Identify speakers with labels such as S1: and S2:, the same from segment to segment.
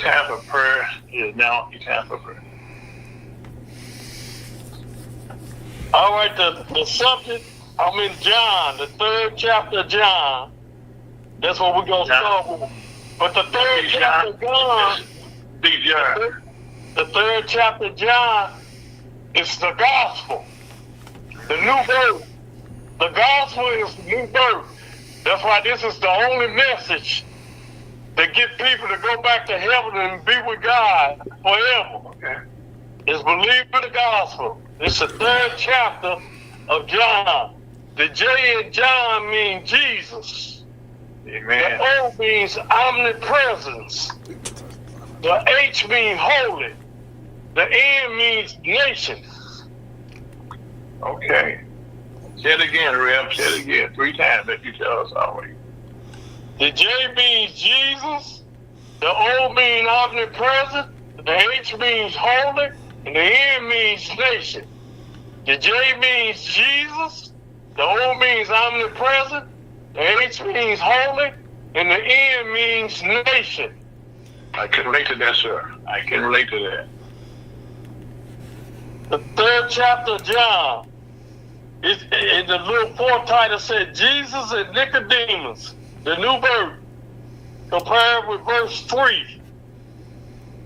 S1: time for prayer is now your time for prayer.
S2: All right, the subject, John, the 3rd chapter of John. That's what we're going to start with. But the 3rd chapter of John, the 3rd chapter of John is the gospel, the new birth. The gospel is the new birth. That's why this is the only message that get people to go back to heaven and be with God forever.
S1: Okay.
S2: Is believe in the gospel. It's the 3rd chapter of John. The J in John means Jesus.
S1: Amen.
S2: The O means omnipresence. The H means holy. The N means nation.
S1: Okay. Say it again, Rev. Say it again 3 times that you tell us already.
S2: The J means Jesus. The O means omnipresent. The H means holy. And the N means nation. The J means Jesus. The O means omnipresent. The H means holy. And the N means nation.
S1: I can relate to that, sir. I can relate to that.
S2: The 3rd chapter of John, in the little foretitle said, Jesus and Nicodemus, the new birth, compared with verse 3.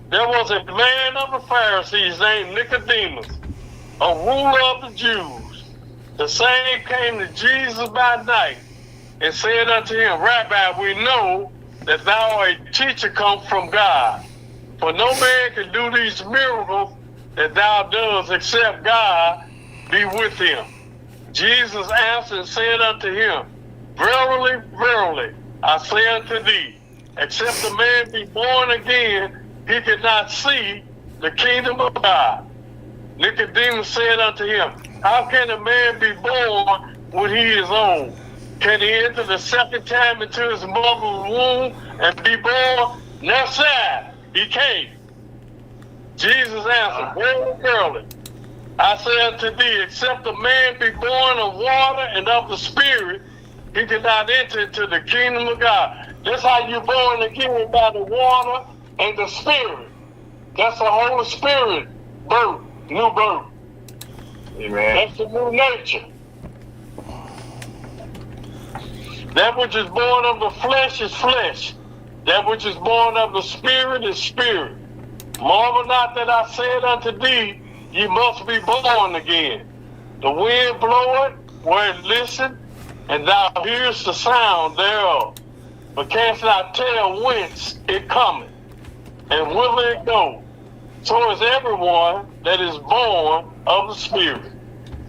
S2: There was a man of the Pharisees named Nicodemus, a ruler of the Jews. The same came to Jesus by night and said unto him, Rabbi, we know that thou art a teacher come from God. For no man can do these miracles that thou doest except God be with him. Jesus answered and said unto him, Verily, verily, I say unto thee, except a man be born again, he cannot see the kingdom of God. Nicodemus said unto him, How can a man be born when he is old? Can he enter the second time into his mother's womb and be born? No, sir, he can't. Jesus answered, Verily, verily, I say unto thee, except a man be born of water and of the Spirit, he cannot enter into the kingdom of God. That's how you're born again, by the water and the Spirit. That's the Holy Spirit birth, new birth.
S1: Amen.
S2: That's the new nature. That which is born of the flesh is flesh. That which is born of the Spirit is spirit. Marvel not that I said unto thee, ye must be born again. The wind bloweth where it listeth, and thou hearest the sound thereof, but canst not tell whence it cometh, and whither it goeth. So is everyone that is born of the Spirit.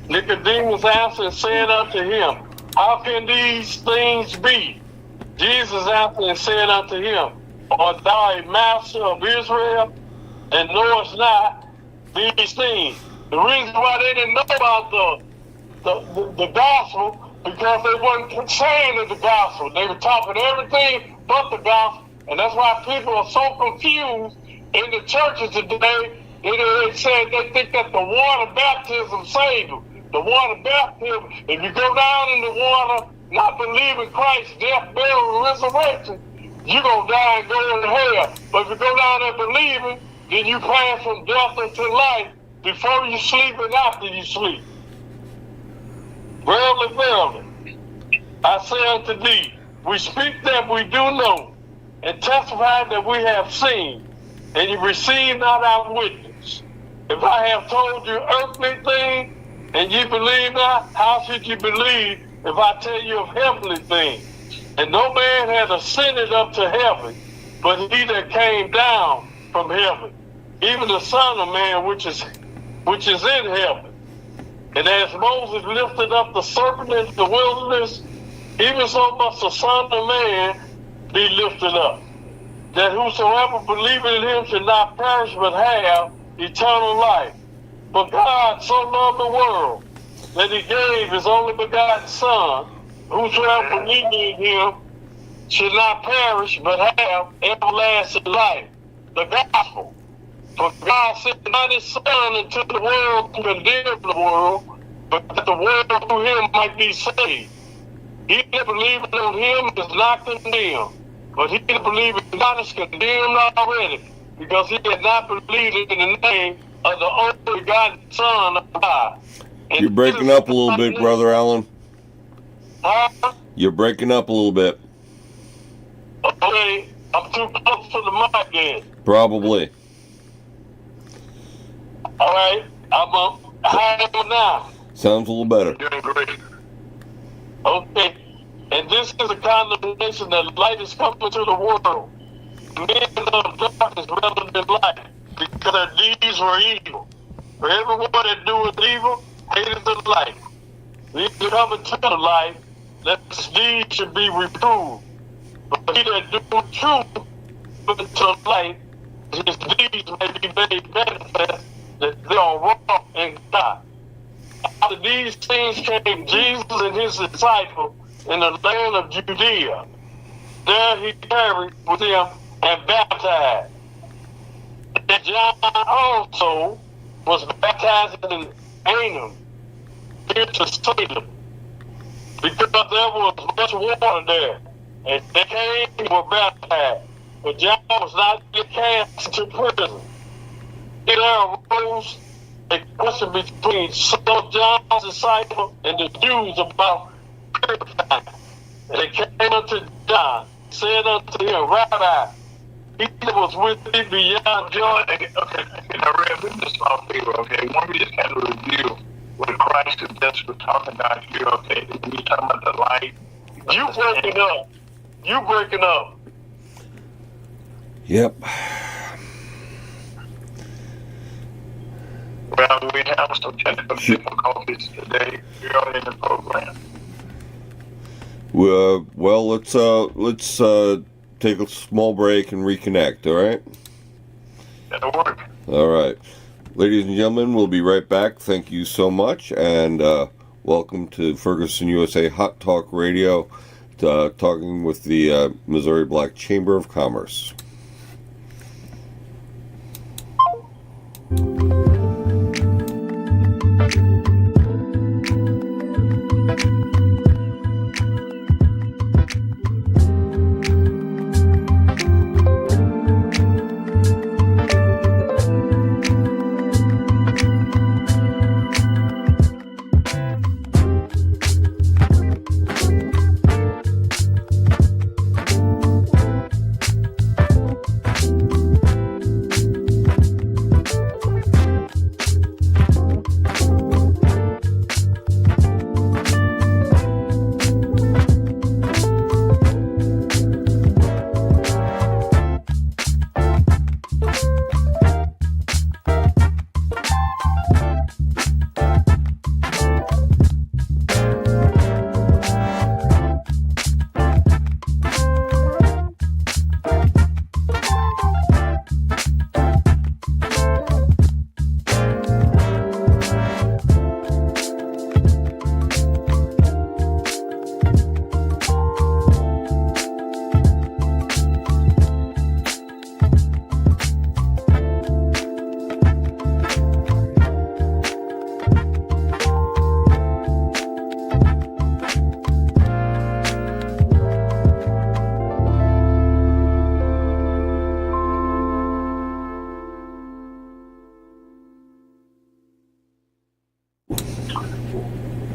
S2: Nicodemus answered and said unto him, How can these things be? Jesus answered and said unto him, Art thou a master of Israel, and knowest not these things? The reason why they didn't know about the gospel, because they weren't saying the gospel. They were talking everything but the gospel. And that's why people are so confused in the churches today. They said they think that the water baptism saved them. The water baptism, if you go down in the water, not believing Christ's death, burial, and resurrection, you're going to die and go into hell. But if you go down there believing, then you pass from death into life before you sleep and after you sleep. Verily, verily, I say unto thee, we speak that we do know, and testify that we have seen, and you receive not our witness. If I have told you earthly things, and ye believe not, how should you believe if I tell you of heavenly things? And no man hath ascended up to heaven, but he that came down from heaven, even the Son of Man which is in heaven. And as Moses lifted up the serpent into the wilderness, even so must the Son of Man be lifted up, that whosoever believeth in him should not perish but have eternal life. For God so loved the world that he gave his only begotten Son, whosoever believeth in him should not perish but have everlasting life. The gospel. For God sent not his Son into the world to condemn the world, but that the world through him might be saved. He that believeth on him is not condemned, but he that believeth not is condemned already, because he had not believed in the name of the only begotten Son of God. And
S3: You're breaking up a little bit, Brother Allen.
S2: Huh?
S3: You're breaking up a little bit.
S2: Okay, I'm too close to the mic then.
S3: Probably.
S2: All right, I'm high now.
S3: Sounds a little better.
S1: Doing great.
S2: Okay, and this is a condemnation that light is coming to the world. Men of darkness rather than light, because their deeds were evil. For everyone that doeth evil hated the light. These are coming to the light, that his deeds should be reproved. But he that doeth truth to the light, his deeds may be made manifest that they are wrong in God. After these things came Jesus and his disciples in the land of Judea. There he tarried with them and baptized. And John also was baptized in Canaan, near to Salem, because there was much water there. And they came and were baptized. But John was not yet cast into prison. There arose a question between some of John's disciples and the Jews about purifying. And they came unto John, said unto him, Rabbi, he that was with thee beyond Jordan.
S1: Okay, now Rev, this is my favor, okay? Why don't we just kind of review what Christ is just was talking about here, okay? When you're talking about the light.
S2: You breaking up. You breaking up.
S3: Yep.
S1: Well, we have some technical difficulties today early in the program.
S3: Well, let's take a small break and reconnect, all right?
S1: That'll work.
S3: All right. Ladies and gentlemen, we'll be right back. Thank you so much, and welcome to Ferguson, USA Hot Talk Radio, talking with the Missouri Black Chamber of Commerce.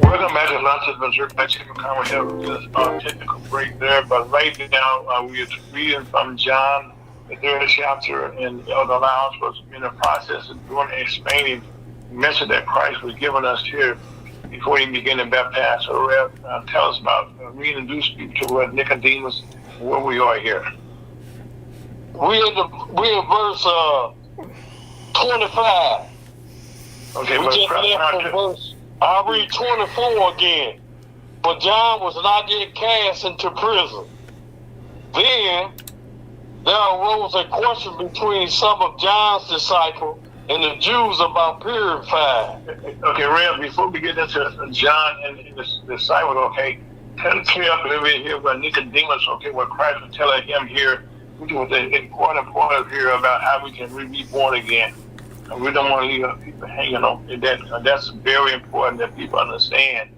S1: Welcome back to Lunches Missouri Black Chamber of Commerce. We have a technical break there, but right now we are reading from John, the third chapter, and Elder Lounge was in the process of doing explaining the message that Christ was giving us here before he began to baptize. So Rev, tell us about reintroduce you to Nicodemus, where we are here.
S2: We in verse 25.
S1: Okay,
S2: We just left from verse. I'll read 24 again. But John was not yet cast into prison. Then there arose a question between some of John's disciples and the Jews about purifying.
S1: Okay, Rev, before we get into John and his disciples, okay, tell us clear up a little bit here about Nicodemus, okay, what Christ was telling him here, which was an important point here about how we can be born again. And we don't want to leave people hanging on that. That's very important that people understand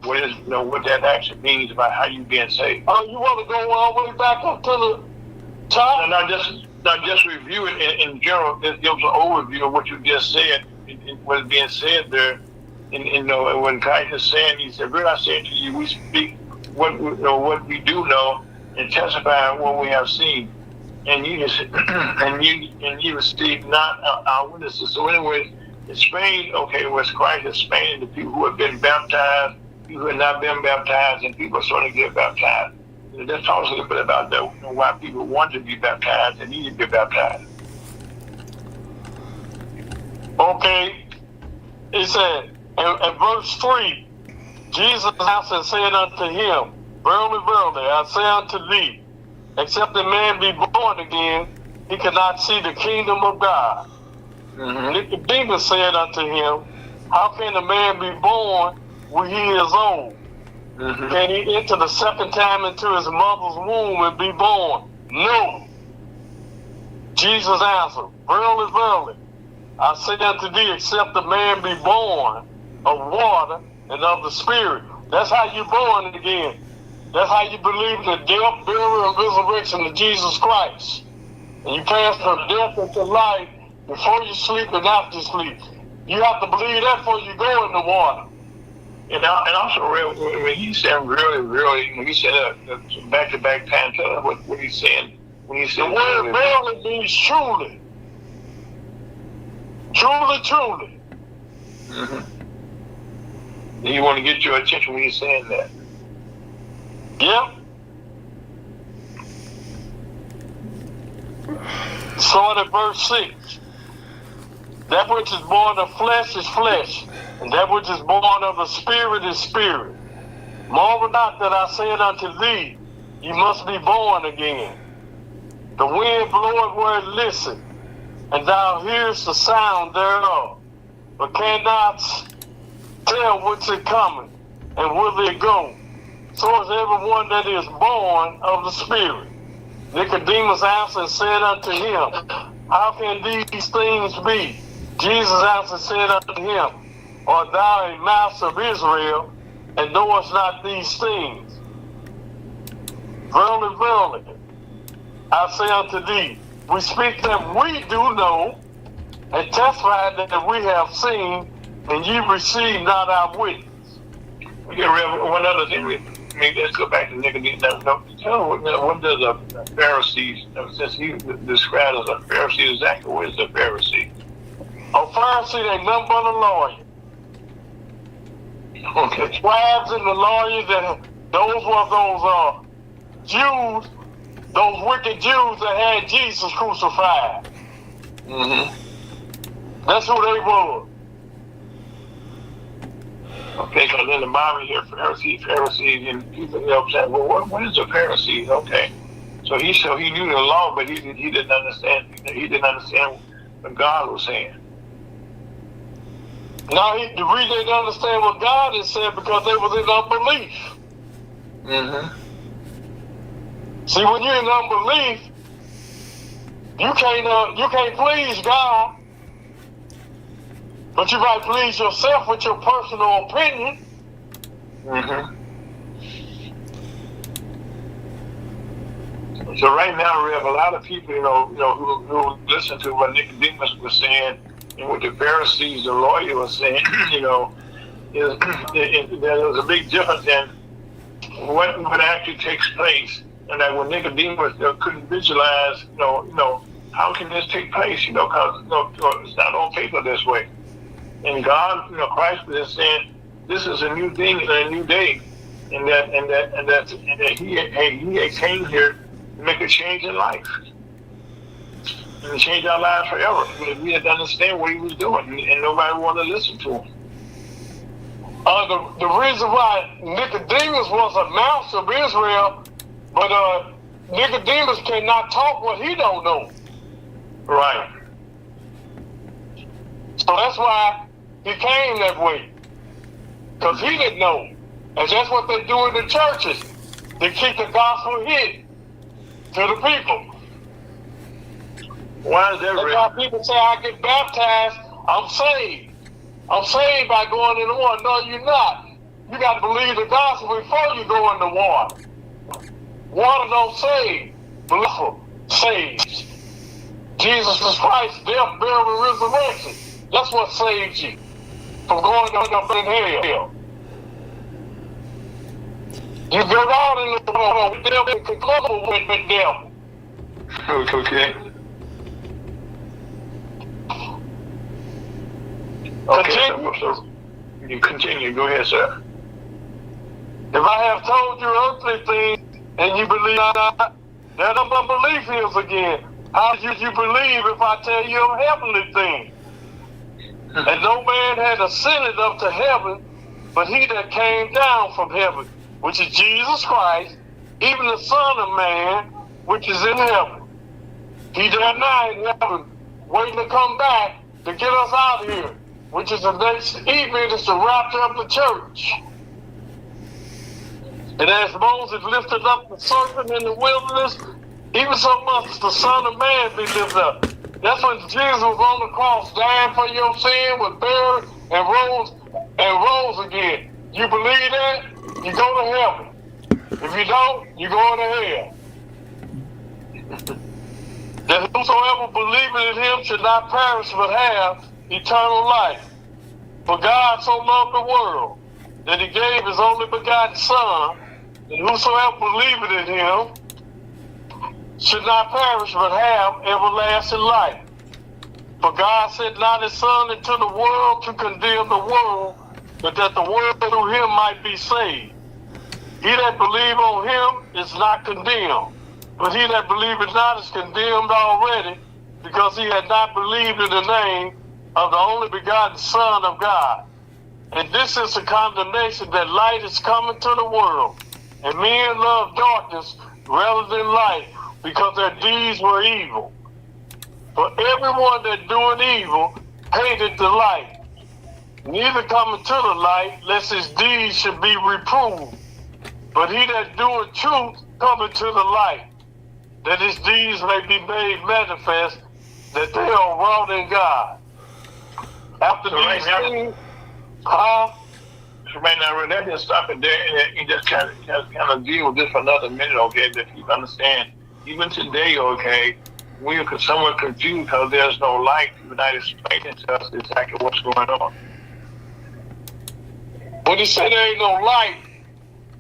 S1: what is, what that actually means about how you being saved.
S2: Oh, you want to go all the way back up to the top?
S1: No, Now, just review it in general. This gives an overview of what you just said. What is being said there. When Christ is saying, he said, "Really, I say to you, we speak what we do know, and testify what we have seen, and you receive not our witnesses." So, anyway, in Spain, okay, was Christ explaining to people who have been baptized, people who have not been baptized, and people are starting to get baptized. And that talks a little bit about why people want to be baptized and need to be baptized.
S2: Okay, he said in verse 3, Jesus answered and said unto him, "Verily, verily, I say unto thee, except a man be born again, he cannot see the kingdom of God." Mm-hmm. Nicodemus said unto him, "How can a man be born when he is old? Mm-hmm. Can he enter the second time into his mother's womb and be born?" No. Jesus answered, "Verily, verily, I say unto thee, except a man be born of water and of the Spirit." That's how you're born again. That's how you believe in the death, burial, and resurrection of Jesus Christ. And you pass from death into life before you sleep and after you sleep. You have to believe that before you go in the water.
S1: And also, when he said really, when he said back-to-back time, tell us what he's saying. When he said
S2: the word verily means truly. Truly, truly.
S1: Mm-hmm. You want to get your attention when he's saying that.
S2: Yep. So in verse 6, that which is born of flesh is flesh, and that which is born of the Spirit is spirit. Marvel not that I said unto thee, you must be born again. The wind bloweth where it listeth, and thou hearest the sound thereof, but cannot tell whence it cometh, and whither it goeth. So is everyone that is born of the Spirit. Nicodemus answered and said unto him, How can these things be? Jesus answered and said unto him, Art thou a master of Israel, and knowest not these things? Verily, verily, I say unto thee, we speak that we do know, and testify that we have seen, and ye receive not our witness.
S1: One other thing, let's go back to Nicodemus. Tell me, what does a Pharisee, since he described as a Pharisee, exactly what is a Pharisee?
S2: A Pharisee ain't nothing but a lawyer.
S1: Okay.
S2: The scribes and the lawyers, and those were those Jews, those wicked Jews that had Jesus crucified.
S1: Mm-hmm.
S2: That's who they were.
S1: Okay, because in the Bible here, Pharisees, and people saying, well, what is a Pharisee? Okay, so he knew the law, but he didn't understand. He didn't understand what God was saying.
S2: Now, the reason they didn't understand what God had said because they was in unbelief.
S1: Mm-hmm.
S2: See, when you're in unbelief, you can't please God, but you might please yourself with your personal opinion.
S1: Mm-hmm. So right now, we have a lot of people, who listen to what Nicodemus was saying and what the Pharisees, the lawyer, was saying. There's a big difference in what actually takes place. And that when Nicodemus couldn't visualize, how can this take place? Because it's not on paper this way. And God, Christ was saying, this is a new thing and a new day, and that He came here to make a change in life and to change our lives forever. But we had to understand what He was doing, and nobody wanted to listen to Him.
S2: The reason why Nicodemus was a master of Israel, but Nicodemus cannot talk what he don't know.
S1: Right.
S2: So that's why he came that way. Because he didn't know. And that's what they do in the churches. They keep the gospel hidden to the people.
S1: Why is that?
S2: That's why people say, I get baptized, I'm saved. I'm saved by going in the water. No, you're not. You got to believe the gospel before you go in the water. Water don't save. Belief saves. Jesus Christ, death, burial, and resurrection. That's what saves you from going up in hell. You go out in the world with devil and conclude with the devil.
S1: Okay. Okay, so you continue. Go ahead, sir.
S2: If I have told you earthly things and you believe not, then unbelief is again. How should you believe if I tell you of heavenly things? And no man had ascended up to heaven, but he that came down from heaven, which is Jesus Christ, even the Son of Man, which is in heaven. He there now in heaven, waiting to come back to get us out of here, which is the next event is to rapture up the church. And as Moses lifted up the serpent in the wilderness, even so much the Son of Man be lifted up. That's when Jesus was on the cross, dying for your sin, was buried, and rose again. You believe that? You go to heaven. If you don't, you go to hell. That whosoever believeth in him should not perish but have eternal life. For God so loved the world that he gave his only begotten Son, and whosoever believeth in him should not perish but have everlasting life. For God sent not his Son into the world to condemn the world, but that the world through him might be saved. He that believe on him is not condemned, but he that believeth not is condemned already, because he had not believed in the name of the only begotten Son of God. And this is the condemnation, that light is coming to the world, and men love darkness rather than light, because their deeds were evil. For everyone that doeth evil hated the light, neither coming to the light, lest his deeds should be reproved. But he that doeth truth cometh to the light, that his deeds may be made manifest, that they are wrought in God. After
S1: So
S2: these
S1: right
S2: things,
S1: So right now, let's just stop it there and just kind of deal with this for another minute, okay? That you understand, even today, okay, we are somewhat confused because there's no light. You're not explaining to us exactly what's going on.
S2: when he said there ain't no light,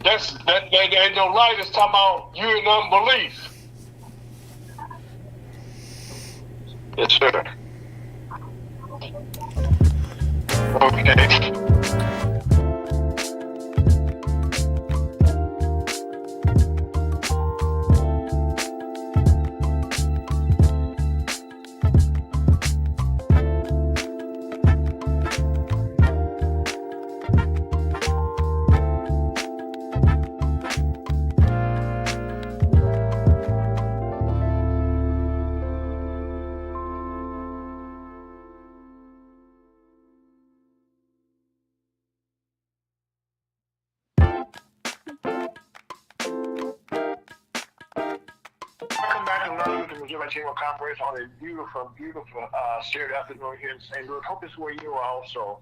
S2: that there ain't no light is talking about you in unbelief.
S1: Yes, sir. Okay. Welcome back to another Missouri Chamber Conference on a beautiful Saturday afternoon here in St. Louis. Hope it's where you are also.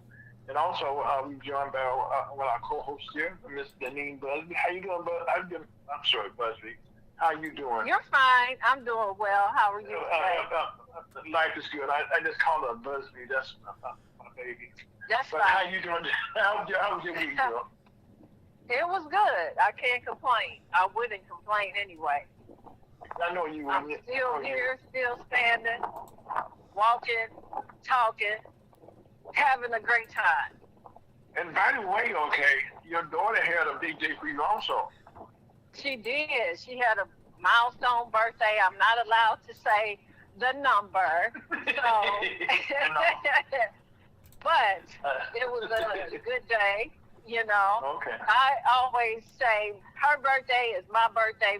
S1: And also, we're joined by one of our co-hosts here, Miss Deneen Busby. How you doing, Bud? I'm sorry, Busby. How you doing?
S4: You're fine. I'm doing well. How are you today?
S1: Life is good. I just call her Busby. That's my baby.
S4: That's
S1: But
S4: fine.
S1: how you doing? How was your week, girl?
S4: It was good. I can't complain. I wouldn't complain anyway.
S1: I know you.
S4: I'm still here, still standing, walking, talking, having a great time.
S1: And by the way, okay, your daughter had a big day for you also.
S4: She did. She had a milestone birthday. I'm not allowed to say the number. So, but it was a good day, you know.
S1: Okay.
S4: I always say her birthday is my birthday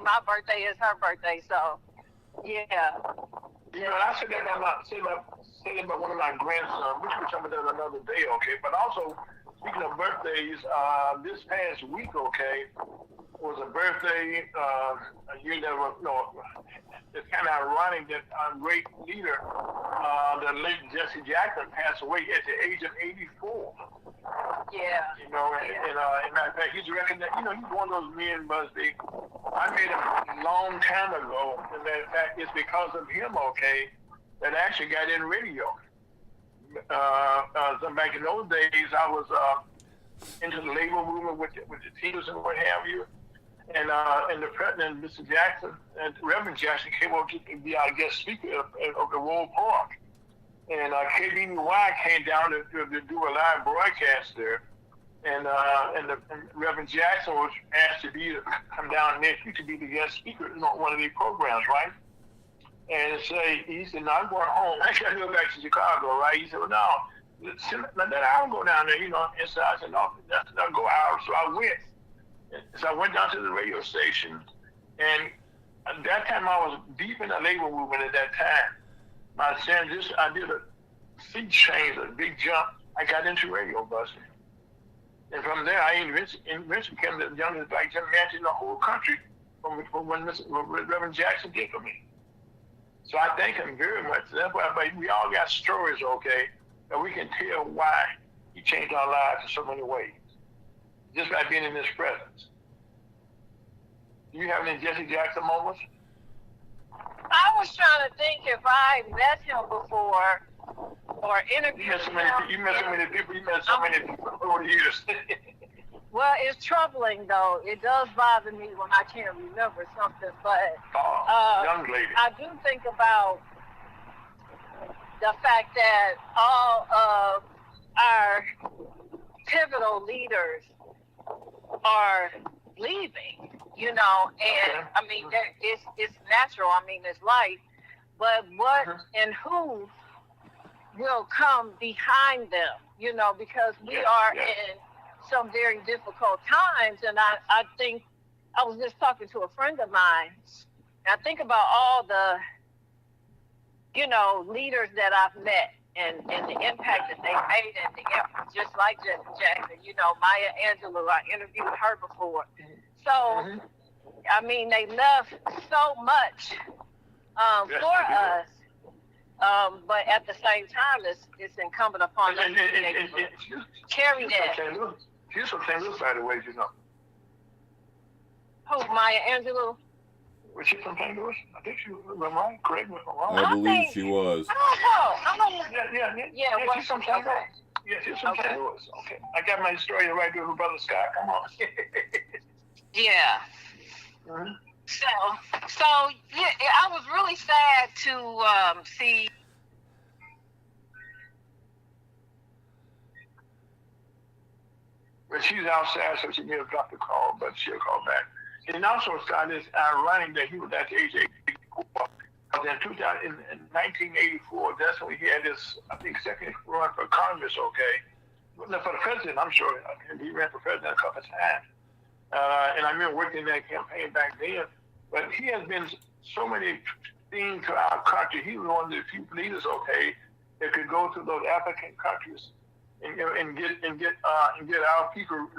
S4: is her birthday. So, yeah.
S1: You know, I said that about one of my grandsons, which we'll talk about that another day, okay? But also, speaking of birthdays, this past week, okay, was a birthday, it's kind of ironic that our great leader, the late Jesse Jackson, passed away at the age of 84.
S4: Yeah.
S1: You know, and matter of fact, he's recognized, he's one of those men, Busby. I made him a long time ago. As a matter of fact, it's because of him, okay, that actually got in radio. So back in those days, I was into the labor movement with the teachers and what have you. And the president, Mr. Jackson, and Reverend Jackson came over to be our guest speaker of the World Park. And KBNY came down to do a live broadcast there. And Reverend Jackson was asked to come down next week to be the guest speaker on one of these programs, right? And he said, no, I'm going home. I got to go back to Chicago, right? He said, well, no, I'll go down there, And so I said, no, I'll go out. So I went. So I went down to the radio station. And at that time, I was deep in the labor movement at that time. I did a sea change, a big jump. I got into radio busting. And from there, I eventually became the youngest black general manager in the whole country from what Reverend Jackson did for me. So I thank him very much. That's why we all got stories, okay, that we can tell why he changed our lives in so many ways, just by being in his presence. Do you have any Jesse Jackson moments?
S4: I was trying to think if I met him before or interviewed him.
S1: You met so many people over the years.
S4: Well, it's troubling, though. It does bother me when I can't remember something, but
S1: young lady.
S4: I do think about the fact that all of our pivotal leaders are leaving, and I mean, it's natural. I mean, it's life, but what and who will come behind them, because we are in some very difficult times. And I think, I was just talking to a friend of mine, and I think about all the, leaders that I've met and the impact that they made, and just like Jackson, Maya Angelou, I interviewed her before. So, I mean, they left so much for us. But at the same time, it's incumbent upon us to carry that.
S1: She's from St. Louis, by the way,
S4: Who's Maya Angelou?
S1: Was she from St. Louis? I think she was, right? Correct me if I'm wrong.
S3: I believe she was.
S4: I don't know.
S1: Yeah, she's from St. Louis. Yeah, she's from St. Louis. Okay. I got my story right there with Brother Scott. Come on.
S4: Yeah.
S1: Mm-hmm.
S4: So yeah, I was really sad to see.
S1: But she's outside, so she may have dropped the call, but she'll call back. And also, Scott, it's ironic that he was at the age of 84. Because in 1984, that's when he had his, I think, second run for Congress, okay? No, for the president, I'm sure. He ran for president a couple of times. And I remember working in that campaign back then. But he has been so many things to our country. He was one of the few leaders, okay, that could go to those African countries and get our people,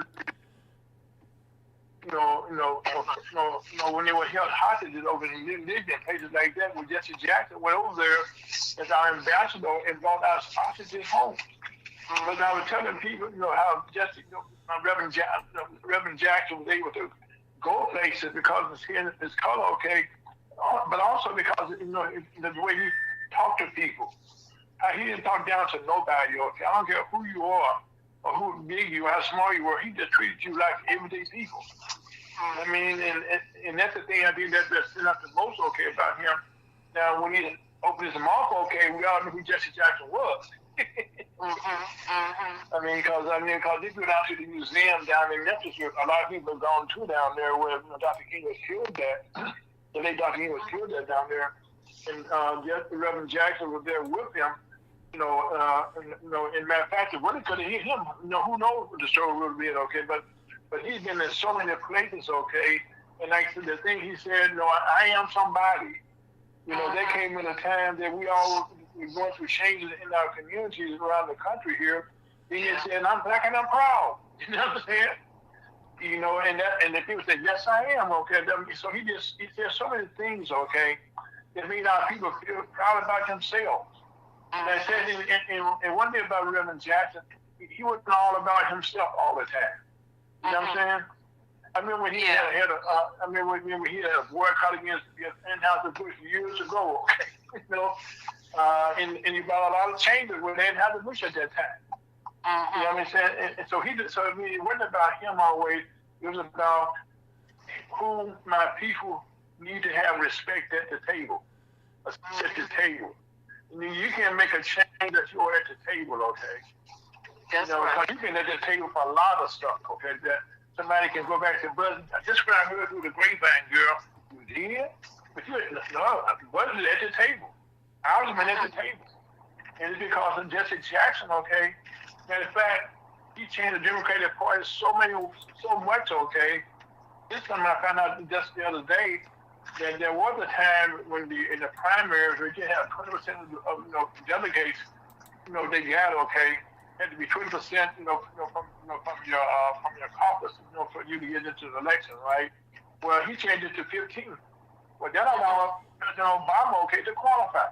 S1: when they were held hostages over in Libya, places like that, where Jesse Jackson went over there as our ambassador and brought our hostages home. But I was telling people, how Jesse, Reverend Jackson was able to go places because of his color, okay, but also because the way he talked to people. He didn't talk down to nobody, okay? I don't care who you are or who big you are, how small you were. He just treated you like everyday people. I mean, and that's the thing I think that stood out the most, okay, about him. Now, when he opened his mouth, okay, we all knew who Jesse Jackson was. I mean, because if you go down to the museum down in Memphis, a lot of people have gone to down there where Dr. King was killed at. The late Dr. King was killed at down there. And Reverend Jackson was there with him. In matter of fact, it really could have hit him. Who knows what the story would have been, okay? But he's been in so many places, okay? And like the thing he said, I am somebody. There came in a time that we all were going through changes in our communities around the country here. He just said, I'm black and I'm proud. You know what I'm saying? And the people said, yes, I am, okay? So he said so many things, okay, that made our people feel proud about themselves. And I said, and one thing about Reverend Jackson, he wasn't all about himself all the time. You know what I'm saying? I remember when he had a boycott against Anheuser-Busch years ago. and he brought a lot of changes where they didn't have the bush at that time. You know what I'm saying? And so I mean, it wasn't about him always. It was about who my people need to have respect at the table. At the table. I mean, you can make a change that you are at the table, okay?
S4: That's
S1: you know,
S4: right.
S1: You can at the table for a lot of stuff, okay? That somebody can go back and say, "But just what I heard through the grapevine, girl, you did?" But you no, Buzz is at the table. I was been at the table. And it's because of Jesse Jackson, okay? Matter of fact, he changed the Democratic Party so much, okay? This time I found out just the other day that there was a time when in the primaries where you had 20% of delegates, they got, okay, had to be 20%, from your caucus, for you to get into the election, right? Well, he changed it to 15. Well, that allowed President Obama, okay, to qualify.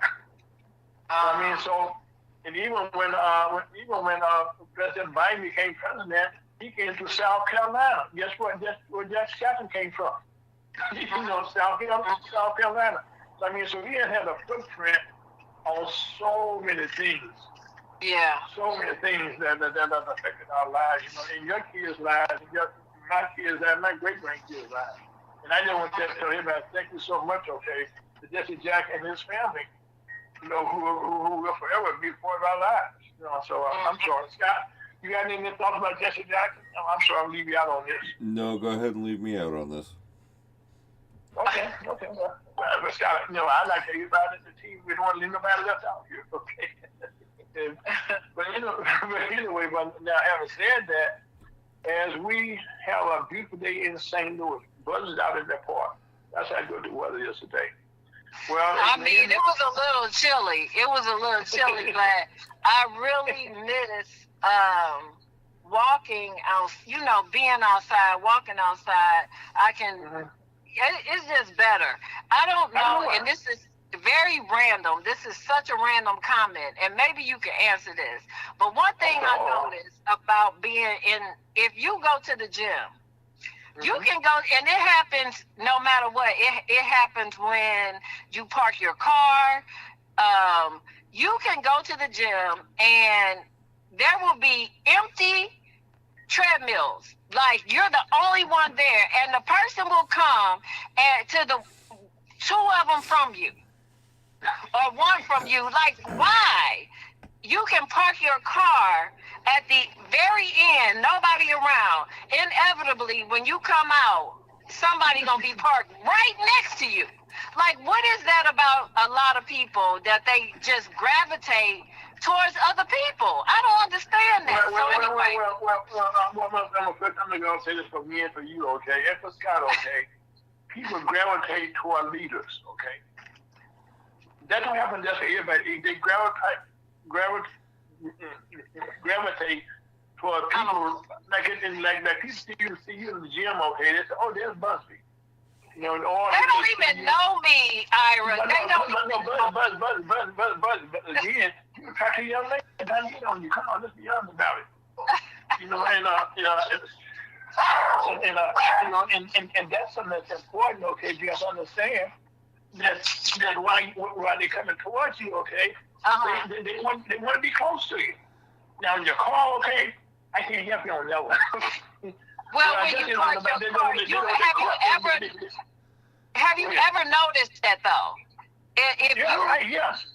S1: I mean, so, and even when President Biden became president, he came to South Carolina. Guess what? That's where Jesse Jackson came from. South Carolina. So I mean, so he has had a footprint on so many things.
S4: Yeah.
S1: So many things that affected our lives, in your kids' lives, my kids' lives, my great-grandkids' lives. And I just want to tell everybody, thank you so much, okay, to Jesse Jackson and his family, who will forever be part of our lives. So I'm sorry. Scott, you got any thoughts about Jesse Jackson? I'm sorry, I'm leaving you out on this.
S3: No, go ahead and leave me out on this.
S1: Okay. Well, Scott, I like to hear about it. The team, we don't want to leave nobody left out here, okay? But anyway, now having said that, as we have a beautiful day in St. Louis, Buzz is out in that park. That's how good the weather is today. Well,
S4: I mean, it was a little chilly. But I really miss walking out. Being outside, walking outside. I can. It's just better. I don't know, and this is very random. This is such a random comment, and maybe you can answer this. But one thing I noticed about being if you go to the gym, you can go, and it happens no matter what. It happens when you park your car. You can go to the gym, and there will be empty treadmills. Like, you're the only one there, and the person will come to the two of them from you, or one from you. Like, why? You can park your car at the very end, nobody around. Inevitably, when you come out, somebody gonna be parked right next to you. Like, what is that about a lot of people that they just gravitate towards other people? I don't understand that.
S1: I'm going to say this for me and for you, okay? And for Scott, okay? People gravitate toward leaders, okay? That don't happen just for everybody. They gravitate toward people, like people see you in the gym, okay? They say, "Oh, there's Busby." Or
S4: they don't even know me, Ira. They don't
S1: Buzz. Again, you can talk to a young lady, you come on, let's be honest about it. And that's something that's important, okay? You have to understand that why they're coming towards you, okay? They want to be close to you. Now in your car, okay, I can't help you on that one.
S4: Well, when you park your car, have you ever noticed that though? If you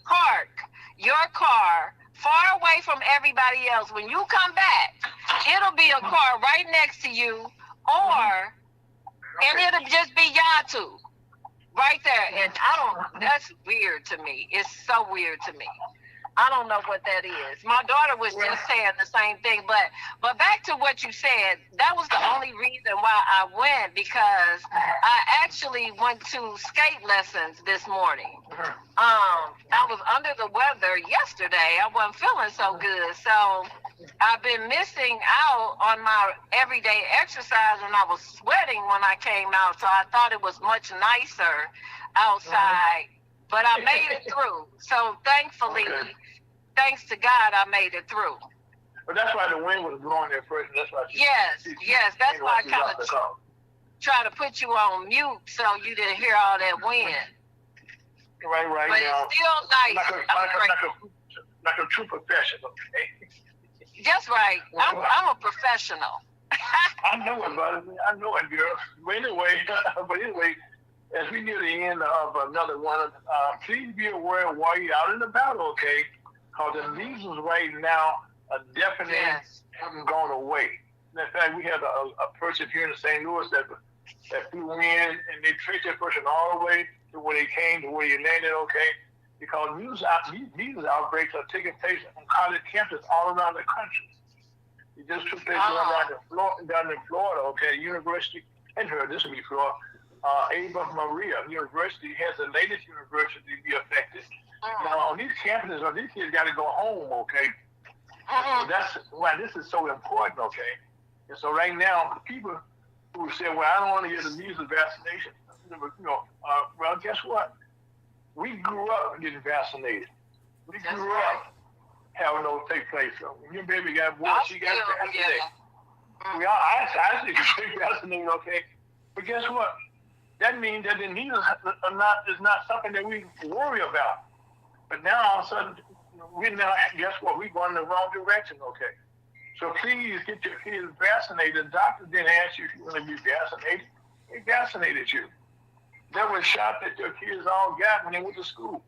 S4: park your car far away from everybody else, when you come back, it'll be a car right next to you, and it'll just be y'all two right there. And that's weird to me. It's so weird to me. I don't know what that is. My daughter was just saying the same thing, but back to what you said, that was the only reason why I went, because I actually went to skate lessons this morning. I was under the weather yesterday. I wasn't feeling so good, so I've been missing out on my everyday exercise, and I was sweating when I came out, so I thought it was much nicer outside. But I made it through. So thankfully, thanks to God, I made it through.
S1: But that's why the wind was blowing there first. That's why
S4: yes. That's why I kind of try to put you on mute so you didn't hear all that wind.
S1: right
S4: But
S1: now.
S4: it's still nice.
S1: Like a true professional. Okay?
S4: That's right. I'm a professional.
S1: I know it, buddy. I know it, girl. But anyway, as we near the end of another one, please be aware while you're out in the battle, okay? Because the measles right now are definitely haven't gone away. In fact, we had a person here in St. Louis that flew in, and they traced that person all the way to where they came, to where you landed, okay? Because measles outbreaks are taking place on college campuses all around the country. It just took place down in Florida, okay? University, and this will be Florida. Ava Maria University has the latest university to be affected. Now, on these campuses, these kids got to go home, okay? So that's why this is so important, okay? And so right now, the people who say, well, I don't want to get the measles vaccination, well, guess what? We grew up getting vaccinated. We grew up having those take place. So when your baby got born, she got vaccinated. I actually get vaccinated, okay? But guess what? That means that the measles is not something that we worry about. But now all of a sudden, guess what? We're going in the wrong direction, okay? So please get your kids vaccinated. The doctor didn't ask you if you want to be vaccinated. They vaccinated you. There was a shot that your kids all got when they went to school.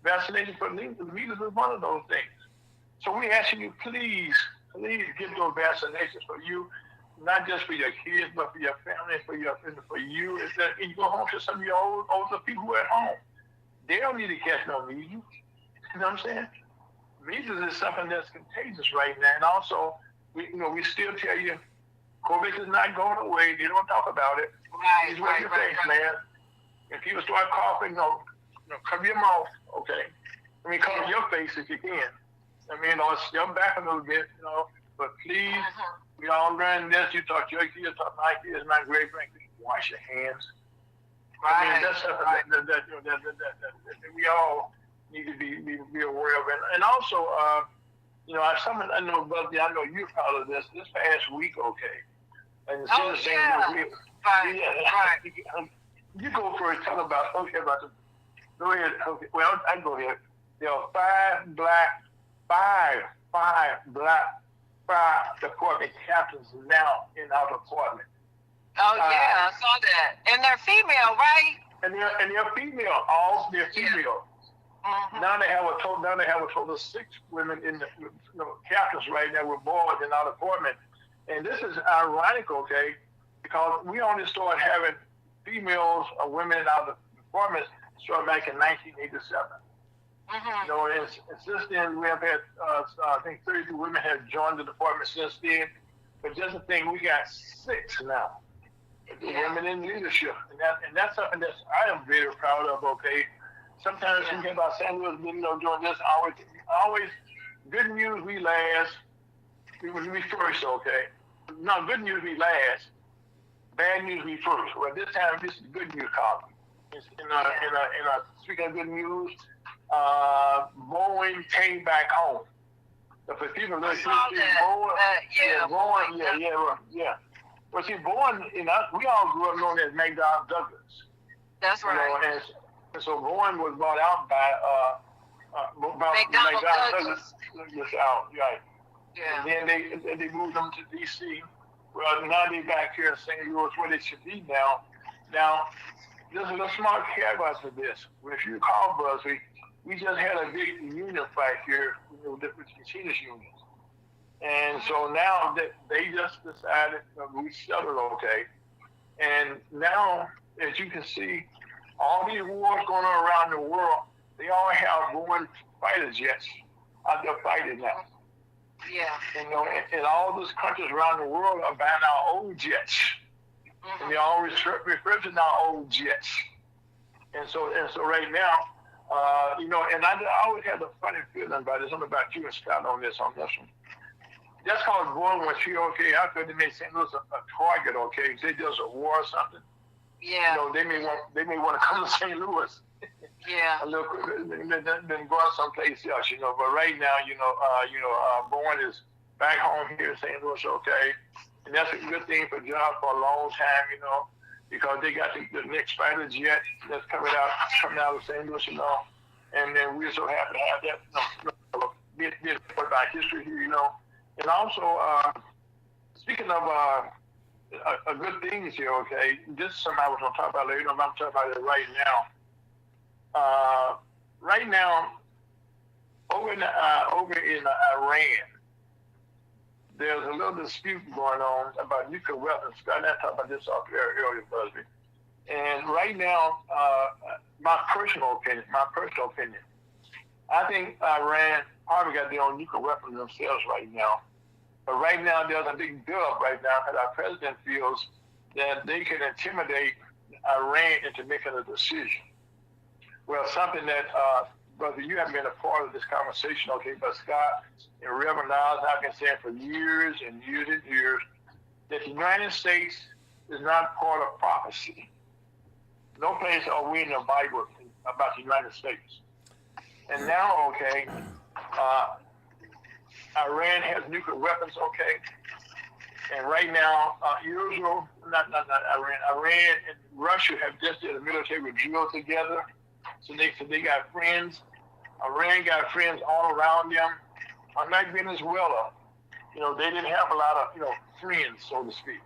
S1: Vaccination for measles is one of those things. So we asking you, please get those vaccinations for you, not just for your kids, but for your family, for you. Is that you go home to some of your older people who are at home. They don't need to catch no measles. You know what I'm saying? Measles is something that's contagious right now. And also, we still tell you, COVID is not going away. They don't talk about it.
S4: Right,
S1: Just your face, man. If people start coughing, cover your mouth, okay? Cover your face if you can. Step back a little bit, but please, we all learn this. You taught your kids, taught my kids, my great-grandkids, wash your hands.
S4: Right.
S1: That's something that we all need to be aware of. And also, I know, Buddy, I know you're proud of this past week, okay? And you go first. Talk about go ahead. Okay. Well, I go ahead. There are five black department captains now in our department.
S4: Oh yeah, I saw that. And they're female, right?
S1: And they're female. All they're female.
S4: Mm-hmm.
S1: Now they have a total of 6 women in the captains right now with boards in our department. And this is ironic, okay? Because we only started having females or women in our departments started back in 1987.
S4: Mm-hmm.
S1: And since then we have had, I think 32 women have joined the department since then. But just the thing, we got 6 now. Women in leadership. And that's something that I am very proud of, okay? Sometimes we hear about St. Louis, doing this, always good news we last. We first, okay? No, good news we last. Bad news we first. Well, this time this is good news column. Speaking of good news, Boeing came back home. So for people that Boeing, Well, see, Boeing, we all grew up known as McDonnell Douglas.
S4: That's right.
S1: And so Boeing was bought out by McDonnell Douglas out, right?
S4: Yeah.
S1: And then they moved them to D.C. Well, now they're back here in St. Louis where they should be now. Now, there's a smart caveat to this. If you recall, Buzz, we just had a big union fight here with the teachers unions. And so now that they just decided we settled, okay. And now, as you can see, all these wars going on around the world, they all have Boeing fighter jets out there fighting now.
S4: Yeah.
S1: And all those countries around the world are buying our old jets. Mm-hmm. And they all refurbishing our old jets. And so right now, and I always have a funny feeling about this. I'm about you and Scott on this one. That's called Boeing was here, okay, after they made St. Louis a target, okay, if they does a war or something.
S4: Yeah.
S1: They may want to come to St. Louis.
S4: Yeah.
S1: Then go out someplace else, But right now, Boeing is back home here in St. Louis, okay, and that's a good thing for jobs for a long time, because they got the next fighter jet that's coming out of St. Louis, and then we're so happy to have that, be by history here, And also, speaking of a good things here, okay, this is something I was going to talk about later, but I'm talking about it right now. Right now, over in Iran, there's a little dispute going on about nuclear weapons. Scott and I talked about this off air earlier, Busby. And right now, my personal opinion, I think Iran probably got their own nuclear weapons themselves right now. But right now, there's a big build-up right now because our president feels that they can intimidate Iran into making a decision. Well, something that, brother, you haven't been a part of this conversation, okay, but Scott and Reverend Niles have been saying for years and years and years that the United States is not part of prophecy. No place are we in the Bible about the United States. And now, okay, Iran has nuclear weapons, okay, and right now, Israel, not Iran, Iran and Russia have just did a military drill together. So they got friends. Iran got friends all around them. Unlike Venezuela, they didn't have a lot of, friends, so to speak.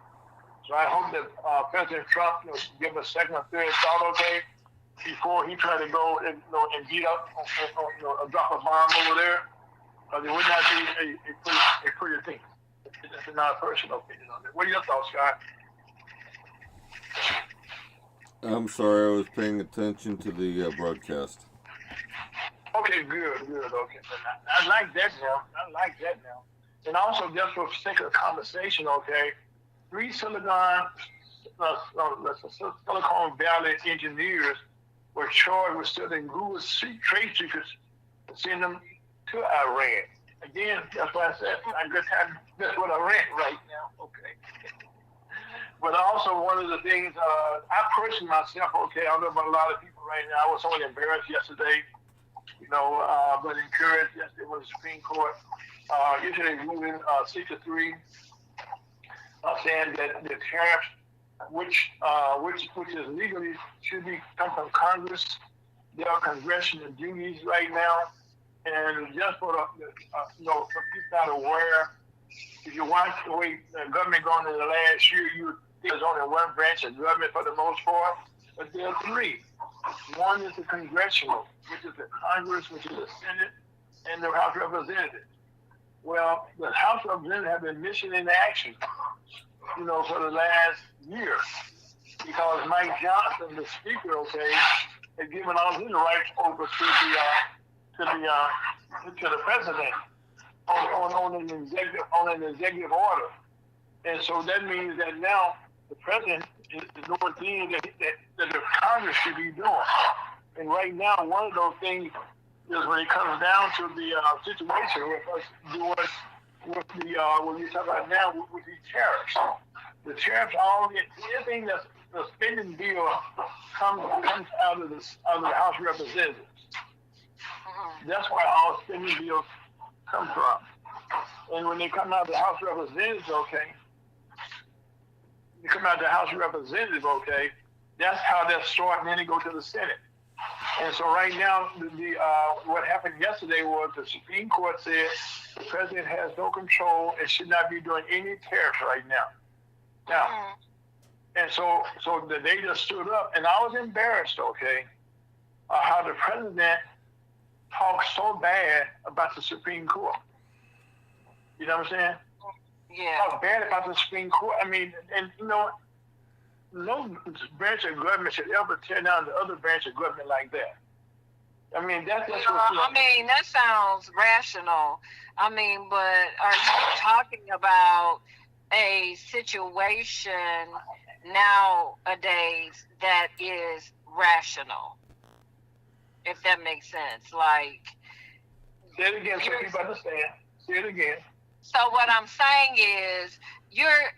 S1: So I hope that President Trump, give a second or third thought, okay, before he tried to go and, and beat up, drop a bomb over there. Because it would not be a pretty thing. It's not a personal opinion on it. What are your thoughts, Scott?
S3: I'm sorry, I was paying attention to the broadcast.
S1: Okay, good, okay. I like that now. And also, just for sake of conversation, okay, 3 Silicon Valley engineers were charged with stealing Google trade secrets and sending them to Iran. Again, that's why I said that's what Iran right now, okay. But also one of the things, I personally myself, okay, I don't know about a lot of people right now. I was only embarrassed yesterday, but encouraged yesterday with the Supreme Court. Yesterday ruling 6-3, saying that the tariffs, which is legally should be come from Congress. There are congressional duties right now, and just for for people not aware, if you watch the way the government going in the last year, there's only one branch of government for the most part, but there are 3. One is the congressional, which is the Congress, which is the Senate, and the House of Representatives. Well, the House of Representatives have been missing in action, for the last year, because Mike Johnson, the Speaker, okay, had given all his rights over to the President on an executive order, and so that means that now the President is doing things that the Congress should be doing. And right now, one of those things is when it comes down to the situation with us doing with the what you talk about now with these tariffs. The tariffs, everything that's the spending bill comes out of the House of Representatives. That's where all spending bills come from. And when they come out of the House of Representatives, okay, that's how they're starting, then they go to the Senate. And so right now, what happened yesterday was the Supreme Court said the president has no control and should not be doing any tariffs right now. And so they just stood up, and I was embarrassed, okay, how the president talks so bad about the Supreme Court. You know what I'm saying?
S4: Yeah.
S1: Talk bad about the Supreme Court. I mean, and no branch of government should ever tear down the other branch of government like that. I mean, that's what.
S4: I mean, that sounds rational. I mean, but are you talking about a situation nowadays that is rational? If that makes sense, like.
S1: Say it again, so people understand. Say it again.
S4: So what I'm saying is, you're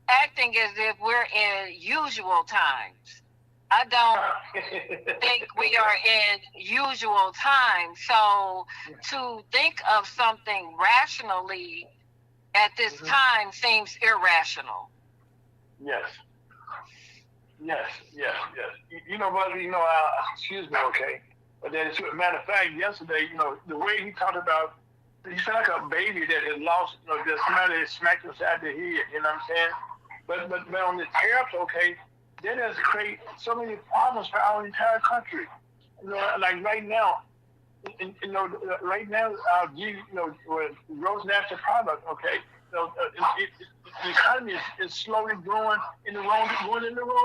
S4: acting as if we're in usual times. I don't think we are in usual times. So to think of something rationally at this time seems irrational.
S1: Yes. Yes, yes, yes. You know, but excuse me, okay. But then, as a matter of fact, yesterday, the way he talked about, he sounded like a baby that had lost, that somebody had smacked upside the head. You know what I'm saying? But on the tariffs, okay, that has created so many problems for our entire country. Like right now, right now, with gross national product, okay, the economy is slowly going in the wrong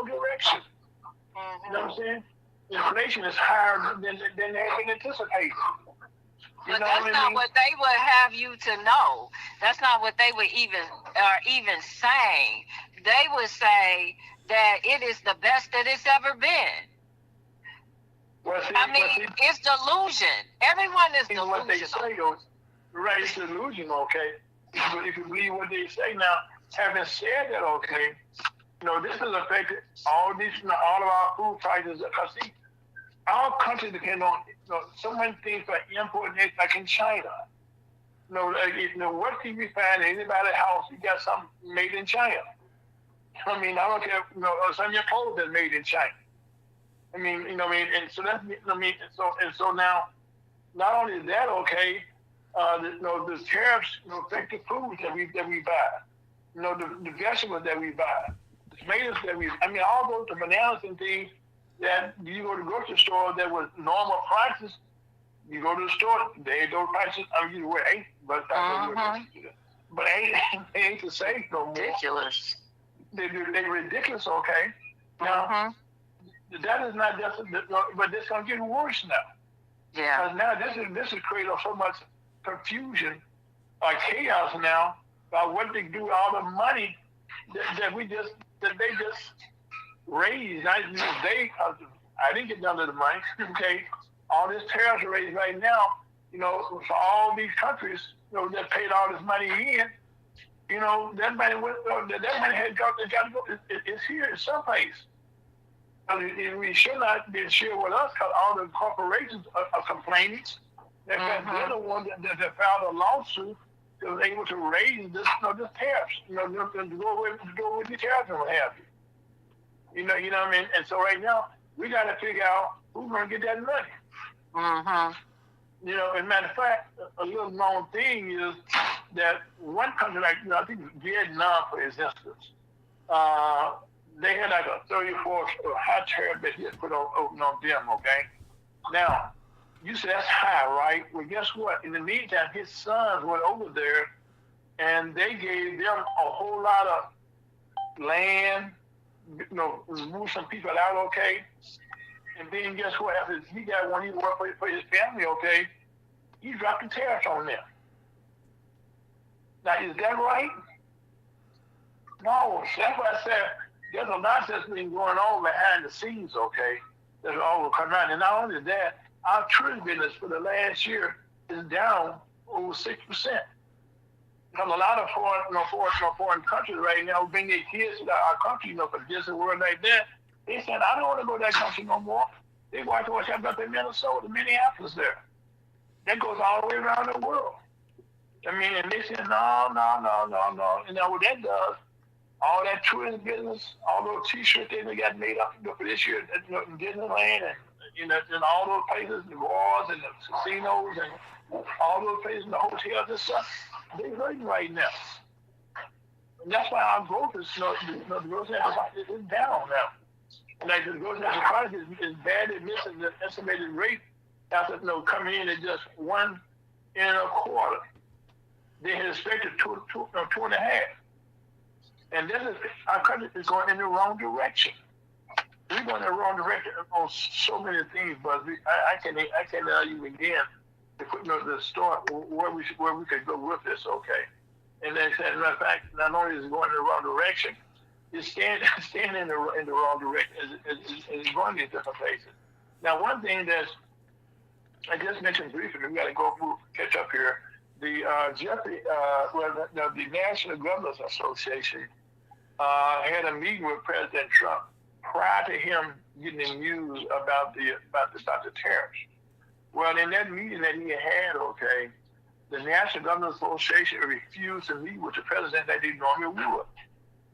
S1: direction. You know what I'm saying? Inflation is higher than they had been anticipated.
S4: But that's not what they would have you to know. That's not what they would even saying. They would say that it is the best that it's ever been. It's delusion. Everyone is delusional.
S1: What they say, right? It's delusion, okay. But if you believe what they say now, having said that, okay, this has affected all of our food prices. Because see, our country depends on so many things for import and export, like in China. What can you find in anybody's house? You got something made in China. I don't care. Some of your clothes that's made in China. And so that's so now, not only that, okay, the tariffs affect the foods that we buy. The vegetables that we buy, the tomatoes that we. All those the bananas and things that you go to the grocery store that was normal prices. You go to the store, those prices. Ain't the same no more.
S4: Ridiculous.
S1: They're ridiculous. Okay. Now. That is not just, but it's gonna get worse now.
S4: Yeah.
S1: Because now this is creating so much confusion, chaos now about what they do with all the money that they just raised. I didn't get none of the money. Okay, all this tariffs raised right now. For all these countries, that paid all this money in. That money had got to go. It's here in some place. We should not be shared with us because all the corporations are complaining. They're the ones that filed a lawsuit that was able to raise this tariffs, to go with the tariffs and what have you. You know what I mean? And so right now, we got to figure out who's going to get that money. As a matter of fact, a little known thing is that one country, like, I think Vietnam, for instance, they had like a 34 high tariff that he had put on them, okay? Now, you say that's high, right? Well, guess what? In the meantime, his sons went over there and they gave them a whole lot of land, moved some people out, okay? And then guess what? After he got one, he worked for his family, okay? He dropped the tariffs on them. Now, is that right? No, that's what I said. There's a lot that's been going on behind the scenes, okay? That's all come out. And not only that, our tourism business for the last year is down over 6%. Because a lot of foreign countries right now bring their kids to our country, for Disney World like that. They said, I don't want to go to that country no more. They want to watch up in Minnesota, Minneapolis there. That goes all the way around the world. And they said, no. And now what that does, all that tourism business, all those T-shirts they got made up for this year, in Disneyland and all those places, the bars and the casinos and all those places, the hotels and stuff, they're hurting right now. And that's why our growth is, the gross national product is down now. Like the gross national product is badly missing the estimated rate after coming in at just 1.25. They had expected 2.5. And this is, our country is going in the wrong direction. We're going in the wrong direction on so many things, but I can't tell you again the start where we could go with this, okay? And they said, as a matter of fact, not only is it going in the wrong direction, it's staying in the wrong direction. It's going in different places. Now, one thing that I just mentioned briefly, we got to catch up here. The the National Governors Association had a meeting with President Trump prior to him getting the news about the tariffs. Well, in that meeting that he had, okay, the National Governors Association refused to meet with the president that they normally would.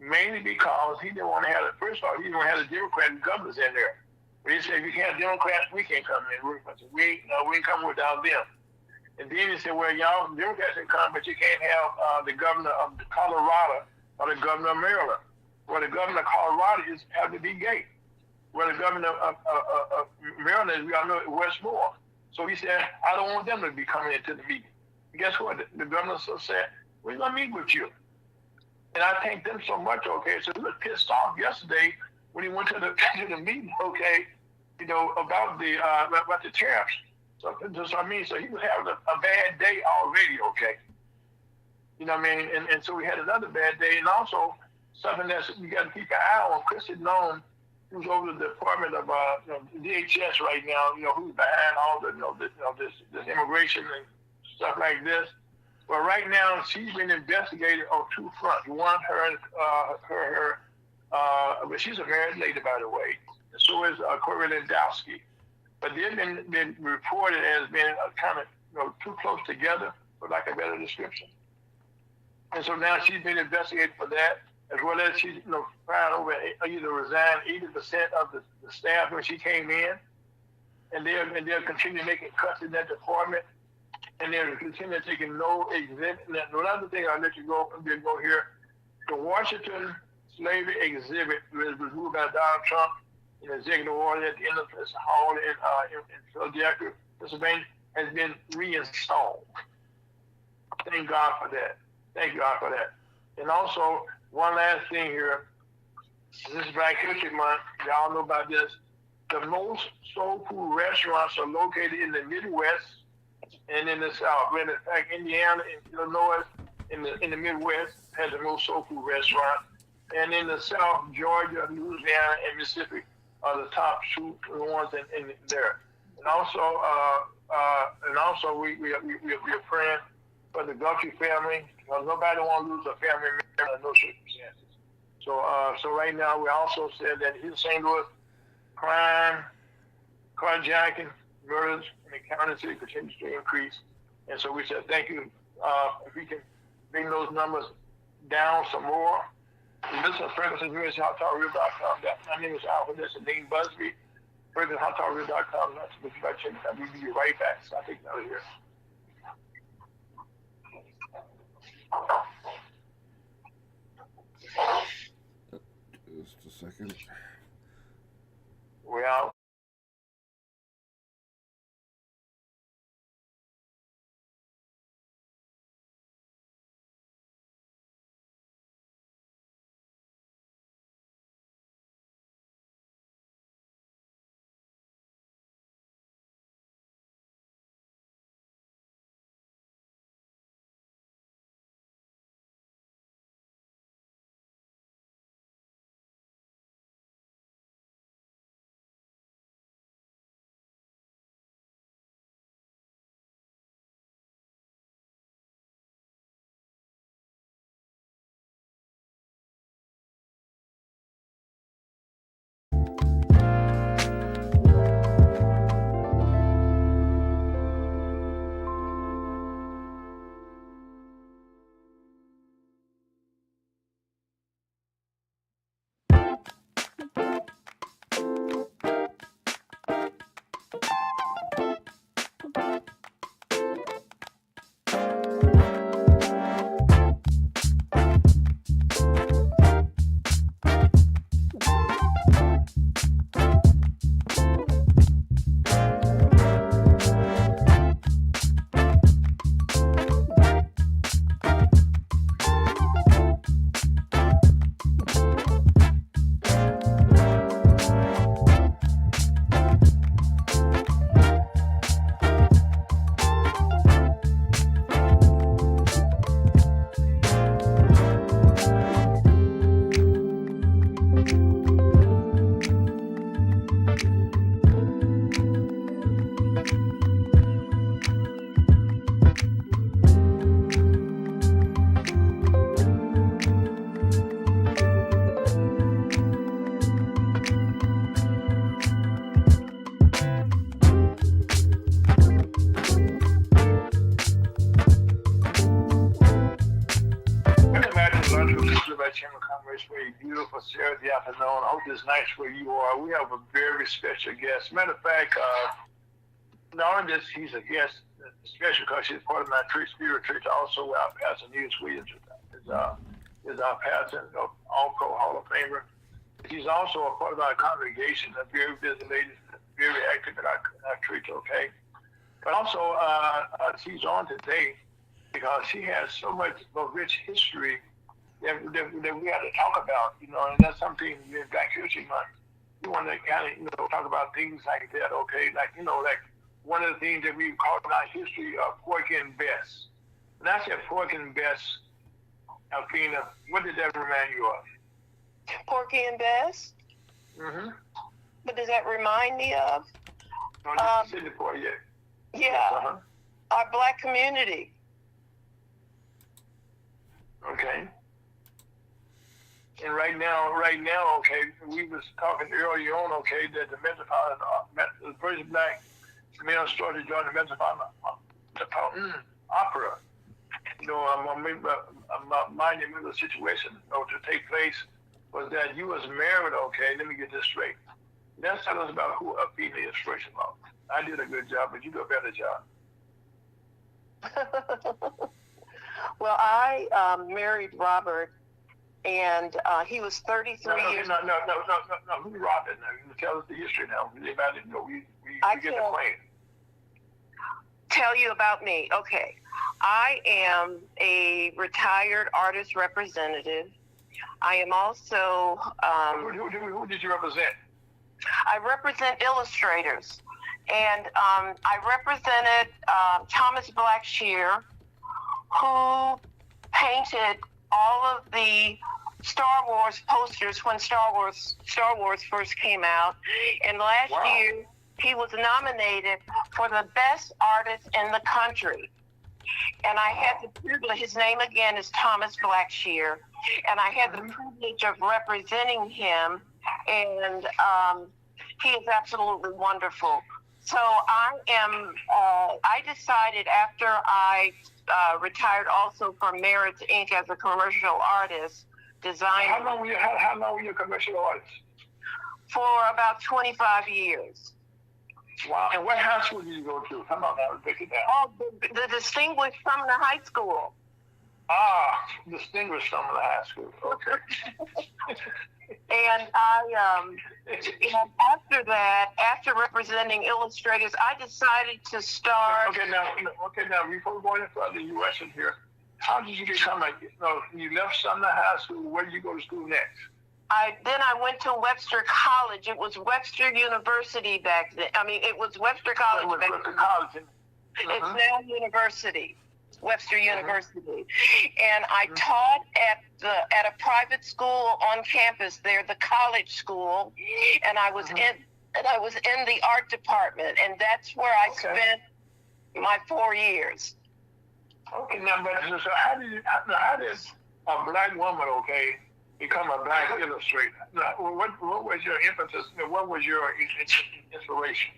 S1: mainly because he didn't want to have, first of all, he didn't want to have the Democratic governors in there. But he said, if you can't have Democrats, we can't come in. We ain't coming without them. And then he said, well, y'all Democrats can come, but you can't have the governor of Colorado or the governor of Maryland. Well, the governor of Colorado have to be gay. Well, the governor of Maryland, we all know Westmore. So he said, I don't want them to be coming into the meeting. And guess what? The governor said, we're going to meet with you. And I thank them so much, okay? So he was pissed off yesterday when he went to the meeting, okay, about the tariffs. So he was having a bad day already, okay? You know what I mean? And so we had another bad day. And also, something that you got to keep an eye on. Chrissy Noem, who's over the Department of DHS right now, who's behind all this immigration and stuff like this. Well, right now, she's been investigated on two fronts. One, but she's a married lady, by the way. And so is Corey Lewandowski. But they've been reported as being kind of too close together, for lack of a better description. And so now she's been investigated for that, as well as she's found over either resigned 80% of the staff when she came in, and they'll continue making cuts in that department, and they'll continue taking no exhibit. And another thing I'll let you go here, the Washington slavery exhibit was removed by Donald Trump in executive order at the end of this hall in Philadelphia, Pennsylvania, has been reinstalled. Thank God for that. Thank God for that. And also, one last thing here. This is Black History Month. Y'all know about this. The most soul food restaurants are located in the Midwest and in the South. In fact, Indiana and Illinois in the Midwest has the most soul food restaurants. And in the South, Georgia, Louisiana, and Mississippi are the top two ones in there. And also, we're praying for the Guthrie family. Nobody wants to lose a family member under no circumstances. So right now, we also said that in St. Louis, crime, carjacking, murders in the county city continues to increase. And so we said, thank you. If we can bring those numbers down some more. This is Ferguson News, HotTalkRadio.com. My name is Alfred. This is Dean Busby. Ferguson, HotTalkRadio.com. We'll be right back. So I think that was here.
S3: Just a second.
S1: We're out. it's very beautiful Saturday afternoon. I hope it's nice where you are. We have a very special guest. Matter of fact, not only this, he's a guest, special because he's part of my church, Spirit Church. Also, our pastor, News Williams, is our pastor, All-Pro Hall of Famer. He's also a part of our congregation, a very busy lady, very active in our church, okay? But also, she's on today because she has so much of a rich history that we got to talk about, you know, and that's something in Black History Month. We want to kind of, you know, talk about things like that, okay? Like, you know, like one of the things that we call in our history, Porky and Bess. When I said Porky and Bess, Alfina, what did that remind you of?
S5: Porky and Bess?
S1: Mm-hmm.
S5: What does that remind me of?
S1: No, just said it for you.
S5: Yeah,
S1: Uh-huh.
S5: our Black community.
S1: Okay. And right now, okay, we was talking earlier on, okay, that the Metropolitan, the first Black male started joining the Metropolitan Opera. You know, I'm minding me of the situation, you know, to take place was that you was married, okay, let me get this straight. Let's tell us about who Athena is first of all. I did a good job, but you do a better job.
S5: Well, I married Robert, and he was 33 years.
S1: No. Who's Robert? Now, you tell us the history now. Everybody didn't know. We get the plan.
S5: Tell you about me. Okay. I am a retired artist representative. I am also...
S1: who did you represent?
S5: I represent illustrators. And I represented Thomas Blackshear, who painted all of the Star Wars posters when Star Wars first came out. And last year, he was nominated for the best artist in the country. And I had the privilege, his name again is Thomas Blackshear, and I had the privilege of representing him, and he is absolutely wonderful. So I decided after I retired also from Merritt's Inc. as a commercial artist, designer.
S1: How long were you a commercial artist?
S5: For about 25 years.
S1: Wow. And what high school did you go to? Come on now, break it down.
S5: Oh, the Distinguished Sumner High School.
S1: Distinguished Sumner High School. Okay.
S5: And after representing illustrators, I decided to start.
S1: Okay, now, before we go any further, you Western here, how did you become you left Sumner High School, where did you go to school next?
S5: Then I went to Webster College. It was Webster University back then. I mean, it was Webster College back then.
S1: Webster College.
S5: It's now University. Webster University, and I taught at a private school on campus there, the college school, and I was in the art department, and that's where I spent my 4 years.
S1: Okay, now, but so how does a Black woman, okay, become a Black illustrator? Now, what was your impetus? What was your inspiration?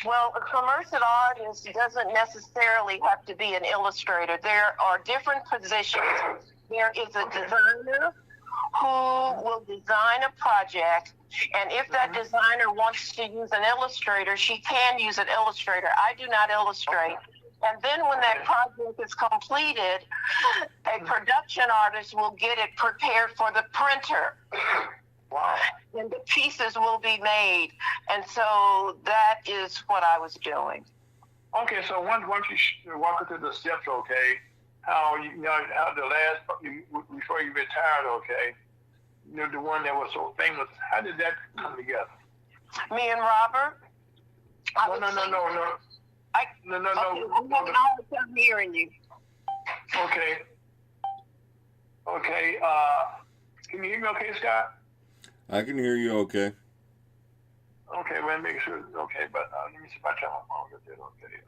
S5: Well, a commercial artist doesn't necessarily have to be an illustrator. There are different positions. There is a designer who will design a project, and if that designer wants to use an illustrator, she can use an illustrator. I do not illustrate. And then when that project is completed, a production artist will get it prepared for the printer.
S1: Wow.
S5: And the pieces will be made. And so that is what I was doing.
S1: Okay, so once you walk through the steps, okay, how the last, before you retired, okay, the one that was so famous, how did that come together?
S5: Me and Robert?
S1: No.
S5: I'm hearing you.
S1: Okay. Can you hear me okay, Scott?
S3: I can hear you okay.
S1: Okay, well, make sure it's okay, but let me see if I turn my phone with it, okay.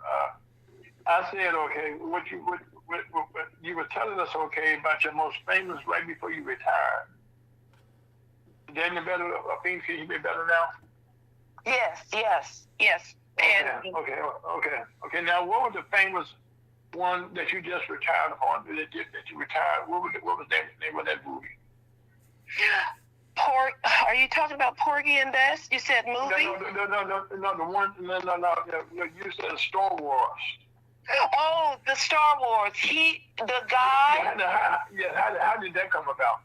S1: I said, okay, what you were telling us, okay, about your most famous right before you retired. Then you better, things can you be better now?
S5: Yes.
S1: Okay. Now, what was the famous one that you just retired on? That you retired? What was the name of that movie?
S5: Are you talking about Porgy and Bess? You said movie?
S1: No, the one, no, you said Star Wars.
S5: Oh, the Star Wars. The guy.
S1: How did that come about?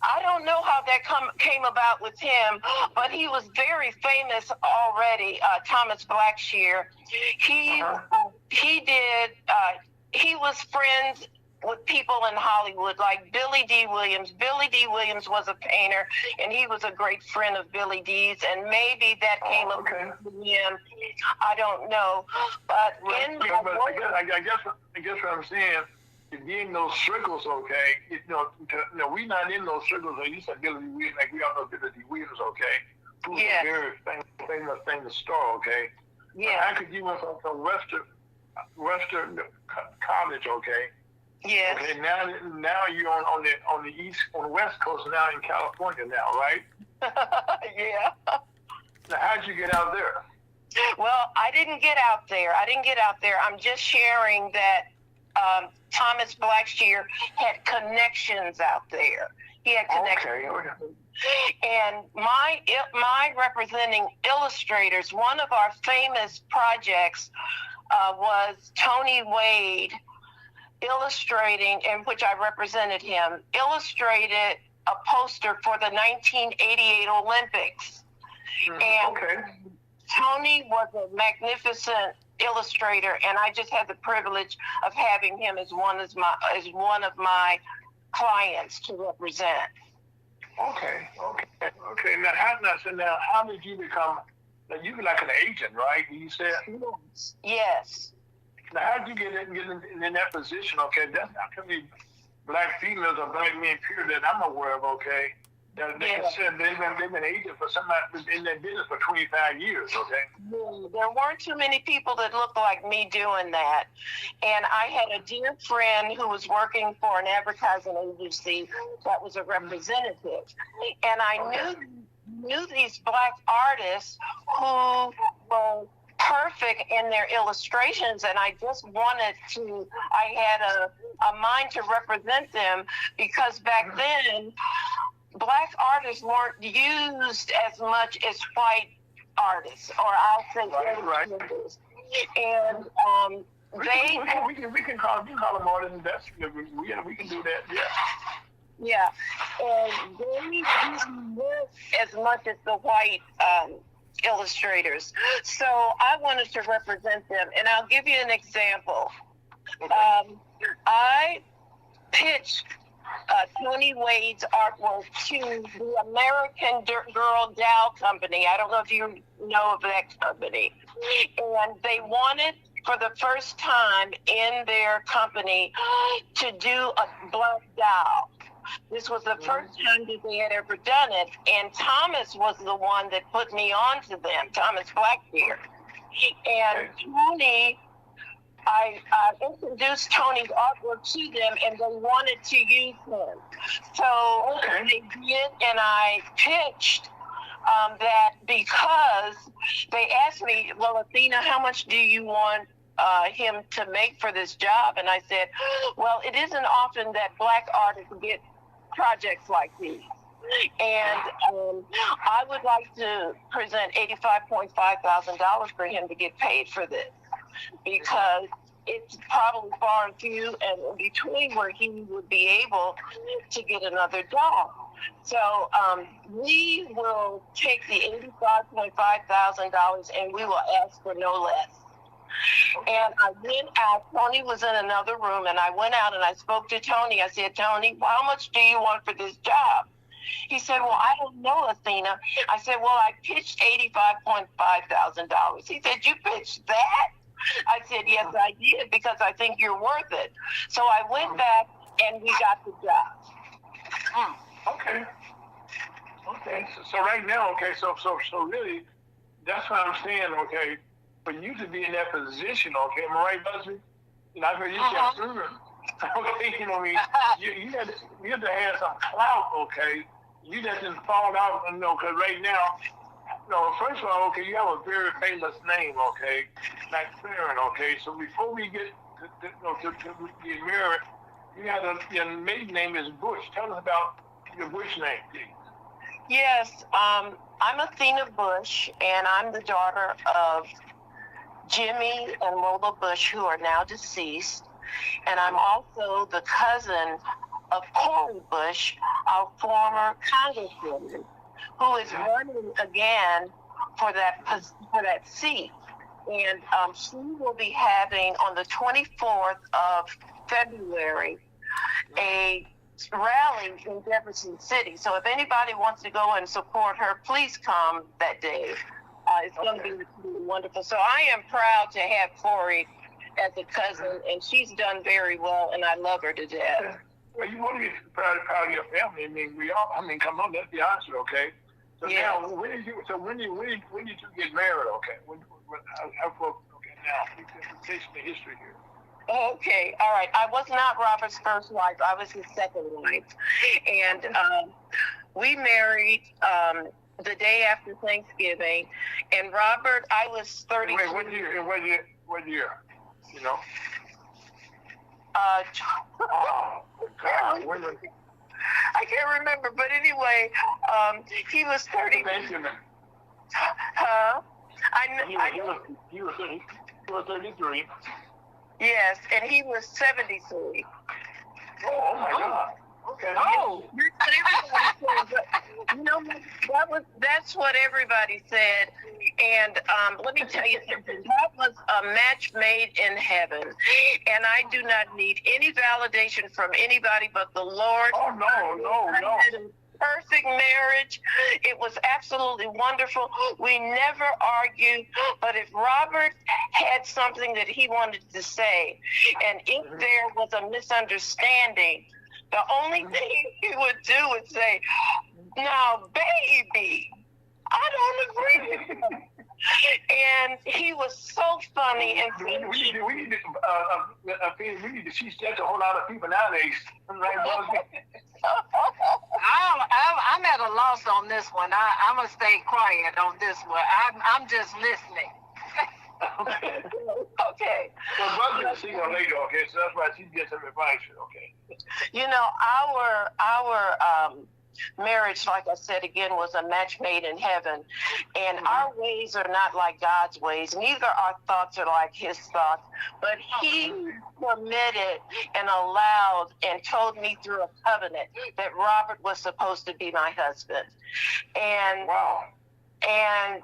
S5: I don't know how that came about with him, but he was very famous already. Thomas Blackshear. He was friends with people in Hollywood like Billy D. Williams. Billy D. Williams was a painter, and he was a great friend of Billy D's, and maybe that came up with him. I don't know, but
S1: I guess what I'm saying. To be in those circles, okay, we not in those circles. You said Billy Williams, like we all know Billy D. Williams, okay, who's a very famous star, okay.
S5: Yeah.
S1: How could you went from Western College, okay?
S5: Yes.
S1: Okay. Now you're on the West Coast now in California now, right?
S5: Yeah.
S1: Now, how'd you get out there?
S5: Well, I didn't get out there. I'm just sharing that. Thomas Blackshear had connections out there. He had connections. Okay. And my representing illustrators, one of our famous projects was Tony Wade illustrating, in which I represented him, illustrated a poster for the 1988 Olympics. And Tony was a magnificent illustrator, and I just had the privilege of having him as one of my clients to represent.
S1: Okay. Now, how did you become? You were like an agent, right? You said.
S5: Yes.
S1: Now, how did you get in that position? Okay, that's not too many black females or black men, period, that I'm aware of. Okay. That said they've been agents for somebody in that business for 25 years, okay?
S5: There weren't too many people that looked like me doing that. And I had a dear friend who was working for an advertising agency that was a representative. And I knew these black artists who were perfect in their illustrations, and I just wanted to, I had a mind to represent them, because back then, black artists weren't used as much as white artists, or I'll say illustrators. And we can call them artists. We can do that. Yeah. And they didn't work as much as the white illustrators. So I wanted to represent them, and I'll give you an example. Okay. I pitched Tony Wade's artwork to the American Girl Doll Company. I don't know if you know of that company. And they wanted, for the first time in their company, to do a black doll. This was the first time that they had ever done it. And Thomas was the one that put me on to them, Thomas Blackshear. And Tony, I introduced Tony's artwork to them, and they wanted to use him. So they did, and I pitched that, because they asked me, well, Athena, how much do you want him to make for this job? And I said, well, it isn't often that black artists get projects like these. And I would like to present $85,500 for him to get paid for this, because it's probably far and few and between where he would be able to get another job. So we will take the $85,500 and we will ask for no less. And I went out. Tony was in another room, and I went out and I spoke to Tony. I said, Tony, how much do you want for this job? He said, well, I don't know, Athena. I said, well, I pitched $85,500. He said, you pitched that? I said, yes, I did, because I think you're worth it. So I went back and we got the job.
S1: Okay. So right now, so really, that's what I'm saying, okay, for you to be in that position, okay, am I right, Busby? I heard you say, okay, you know what I mean? You had to have some clout, okay? You just didn't fall out, because right now, first of all, okay, you have a very famous name, okay, like Farron, okay? So before we get to get married, your maiden name is Bush. Tell us about Your Bush name, please.
S5: Yes, I'm Athena Bush, and I'm the daughter of Jimmy and Lola Bush, who are now deceased. And I'm also the cousin of Corey Bush, our former congresswoman, who is running again for that seat. And she will be having on the 24th of February a rally in Jefferson City. So if anybody wants to go and support her, please come that day. It's going to be wonderful. So I am proud to have Corey as a cousin, and she's done very well, and I love her to death.
S1: Well, you want to be proud of your family. I mean, come on, let's be honest, okay? So
S5: yes.
S1: Now, when did you get married, okay? Okay, now, you can take the history here.
S5: Okay, all right. I was not Robert's first wife. I was his second wife. And we married the day after Thanksgiving. And Robert, I was 30.
S1: Wait, what year? You know? Oh, God.
S5: I can't remember. But anyway, he was 30. Huh?
S1: He was 33.
S5: Yes, and he was 73.
S1: Oh my God. Okay.
S5: Oh, that's what everybody said. And let me tell you something. That was a match made in heaven. And I do not need any validation from anybody but the Lord.
S1: Oh, no.
S5: Perfect marriage. It was absolutely wonderful. We never argued, but if Robert had something that he wanted to say, and if there was a misunderstanding, the only thing he would do is say, "Now, baby, I don't agree with you." And he was so funny. And
S1: we need to teach that to a whole lot of people nowadays.
S6: I'm at a loss on this one. I'm gonna stay quiet on this one. I'm just listening.
S5: Okay.
S1: Well, brother will see you later, okay? So that's why she gets some advice, okay?
S5: You know, our marriage, like I said again, was a match made in heaven. And our ways are not like God's ways. Neither our thoughts are like his thoughts. But he permitted and allowed and told me through a covenant that Robert was supposed to be my husband. And
S1: wow.
S5: And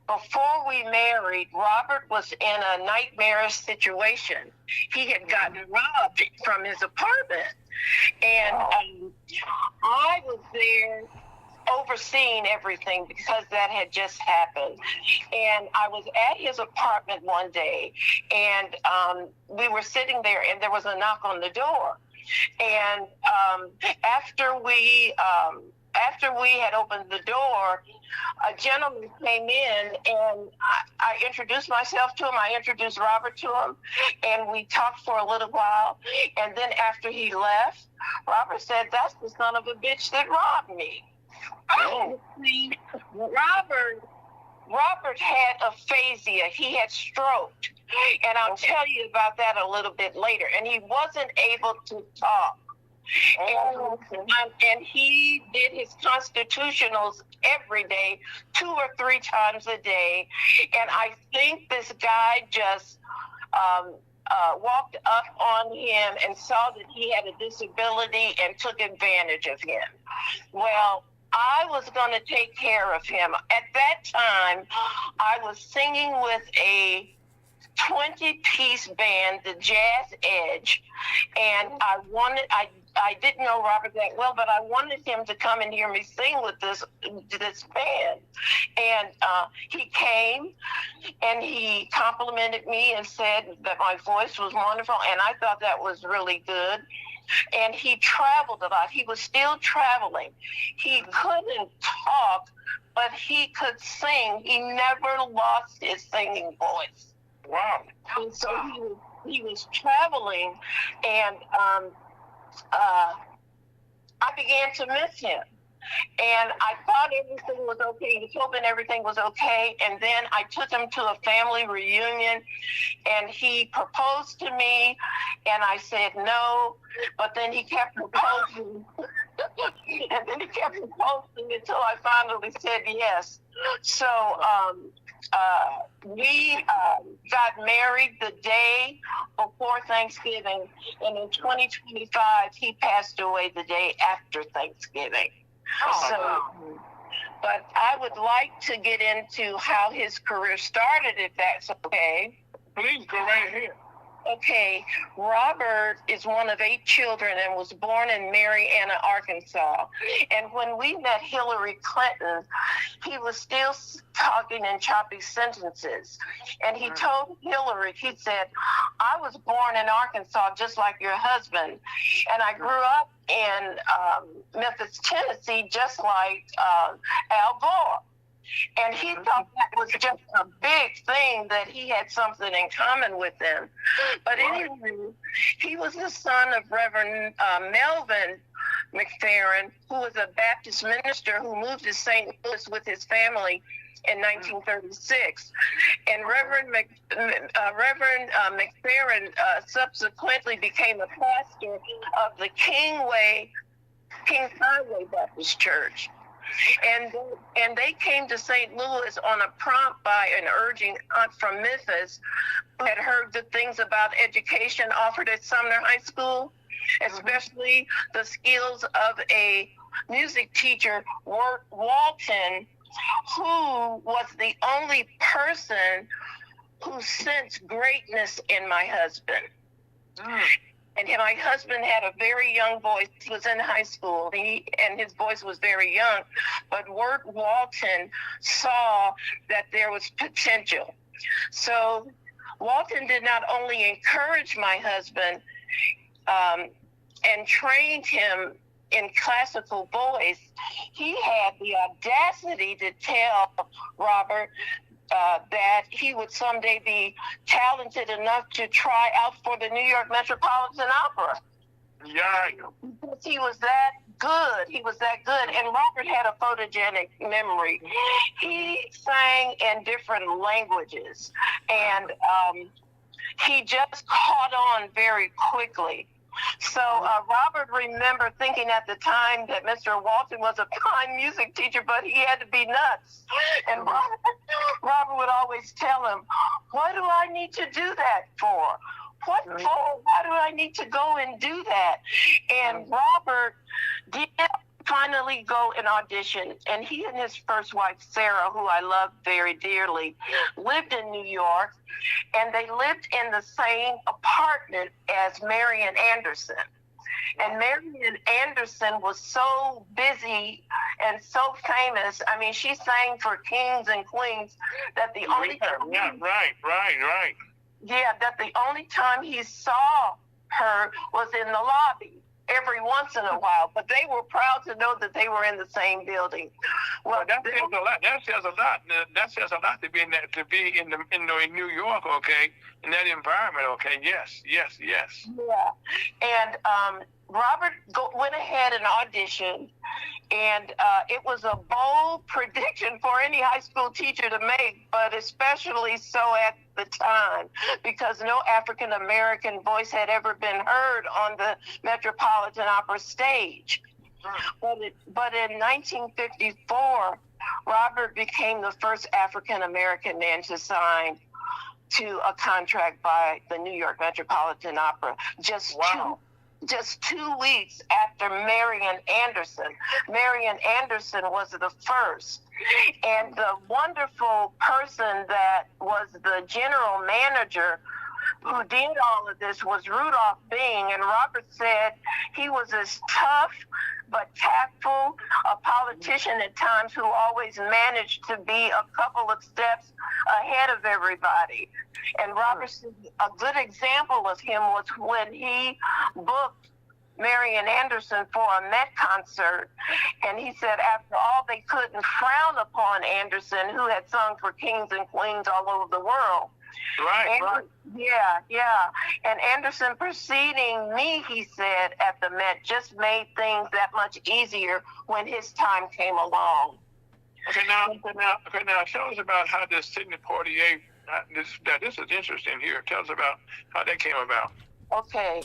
S5: before we married, Robert was in a nightmarish situation. He had gotten robbed from his apartment. And I was there overseeing everything because that had just happened. And I was at his apartment one day, and we were sitting there, and there was a knock on the door. And after we had opened the door, a gentleman came in, and I introduced myself to him. I introduced Robert to him, and we talked for a little while. And then after he left, Robert said, "That's the son of a bitch that robbed me." Oh, see, Robert had aphasia. He had stroked, and I'll tell you about that a little bit later. And he wasn't able to talk. And he did his constitutionals every day, 2 or 3 times a day. And I think this guy just walked up on him and saw that he had a disability and took advantage of him. Well, I was going to take care of him. At that time, I was singing with a 20-piece band, the Jazz Edge, and I didn't know Robert that well, but I wanted him to come and hear me sing with this band. And he came, and he complimented me and said that my voice was wonderful, and I thought that was really good. And he traveled a lot. He was still traveling. He couldn't talk, but he could sing. He never lost his singing voice.
S1: Wow.
S5: And so he was traveling, and I began to miss him. And I thought everything was okay. He was hoping everything was okay. And then I took him to a family reunion, and he proposed to me, and I said no. But then he kept proposing. And then he kept proposing until I finally said yes. So we got married the day before Thanksgiving, and in 2025 he passed away the day after Thanksgiving. So, but I would like to get into how his career started, if that's okay.
S2: Please go right ahead.
S5: Okay, Robert is one of 8 children and was born in Marianna, Arkansas. And when we met Hillary Clinton, he was still talking in choppy sentences. And he told Hillary, he said, I was born in Arkansas just like your husband. And I grew up in Memphis, Tennessee, just like Al Gore. And he thought that was just a big thing, that he had something in common with them. But anyway, he was the son of Reverend Melvin McFerrin, who was a Baptist minister who moved to St. Louis with his family in 1936. And Reverend McFerrin subsequently became a pastor of the Kings Highway Baptist Church. And they came to St. Louis on a prompt by an urging aunt from Memphis who had heard good things about education offered at Sumner High School, especially the skills of a music teacher, Wirt Walton, who was the only person who sensed greatness in my husband. And my husband had a very young voice. He was in high school, and his voice was very young. But Wirt Walton saw that there was potential. So Walton did not only encourage my husband and trained him in classical voice, he had the audacity to tell Robert that he would someday be talented enough to try out for the New York Metropolitan Opera.
S2: Yeah.
S5: Because he was that good. He was that good. And Robert had a photogenic memory. He sang in different languages. And he just caught on very quickly. So Robert remembered thinking at the time that Mr. Walton was a fine music teacher, but he had to be nuts. And Robert would always tell him, what do I need to do that for? What for? Why do I need to go and do that? And Robert did finally go and audition. And he and his first wife, Sarah, who I love very dearly, lived in New York. And they lived in the same apartment as Marian Anderson. And Marian Anderson was so busy and so famous. I mean, she sang for kings and queens that the only time
S2: right.
S5: Yeah, that the only time he saw her was in the lobby every once in a while. But they were proud to know that they were in the same building.
S2: Well, that says a lot. That says a lot. That says a lot to be in that, to be in New York, okay, in that environment, okay. Yes.
S5: Yeah, and Robert went ahead and auditioned, and it was a bold prediction for any high school teacher to make, but especially so at the time, because no African American voice had ever been heard on the Metropolitan Opera stage. But in 1954, Robert became the first African American man to sign to a contract by the New York Metropolitan Opera. Just 2 weeks after Marian Anderson. Marian Anderson was the first. And the wonderful person that was the general manager who did all of this was Rudolph Bing. And Robert said he was as tough but tactful, a politician at times who always managed to be a couple of steps ahead of everybody. And Robert said a good example of him was when he booked Marian Anderson for a Met concert, and he said after all, they couldn't frown upon Anderson, who had sung for kings and queens all over the world.
S2: Right.
S5: Yeah. And Anderson preceding me, he said, at the Met just made things that much easier when his time came along.
S2: Okay, now tell us about how this Sidney Poitier, this is interesting here. Tell us about how that came about.
S5: Okay.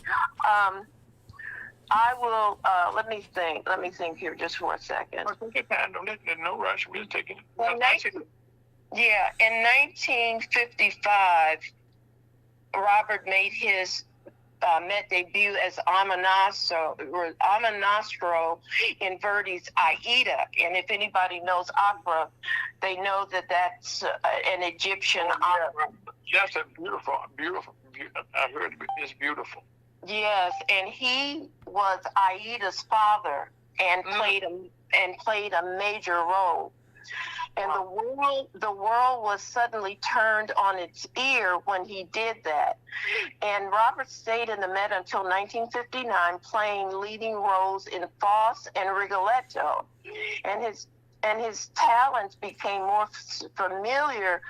S5: I will. Let me think. Let me think here just for a second.
S1: Take your time. There's no rush. We're just taking.
S5: Yeah, in 1955, Robert made his Met debut as Amonastro in Verdi's Aida. And if anybody knows opera, they know that that's an Egyptian opera.
S1: That's a beautiful. I heard it's beautiful.
S5: Yes, and he was Aida's father and played a major role. And the world was suddenly turned on its ear when he did that. And Robert stayed in the Met until 1959, playing leading roles in Faust and Rigoletto. And his talents became more familiar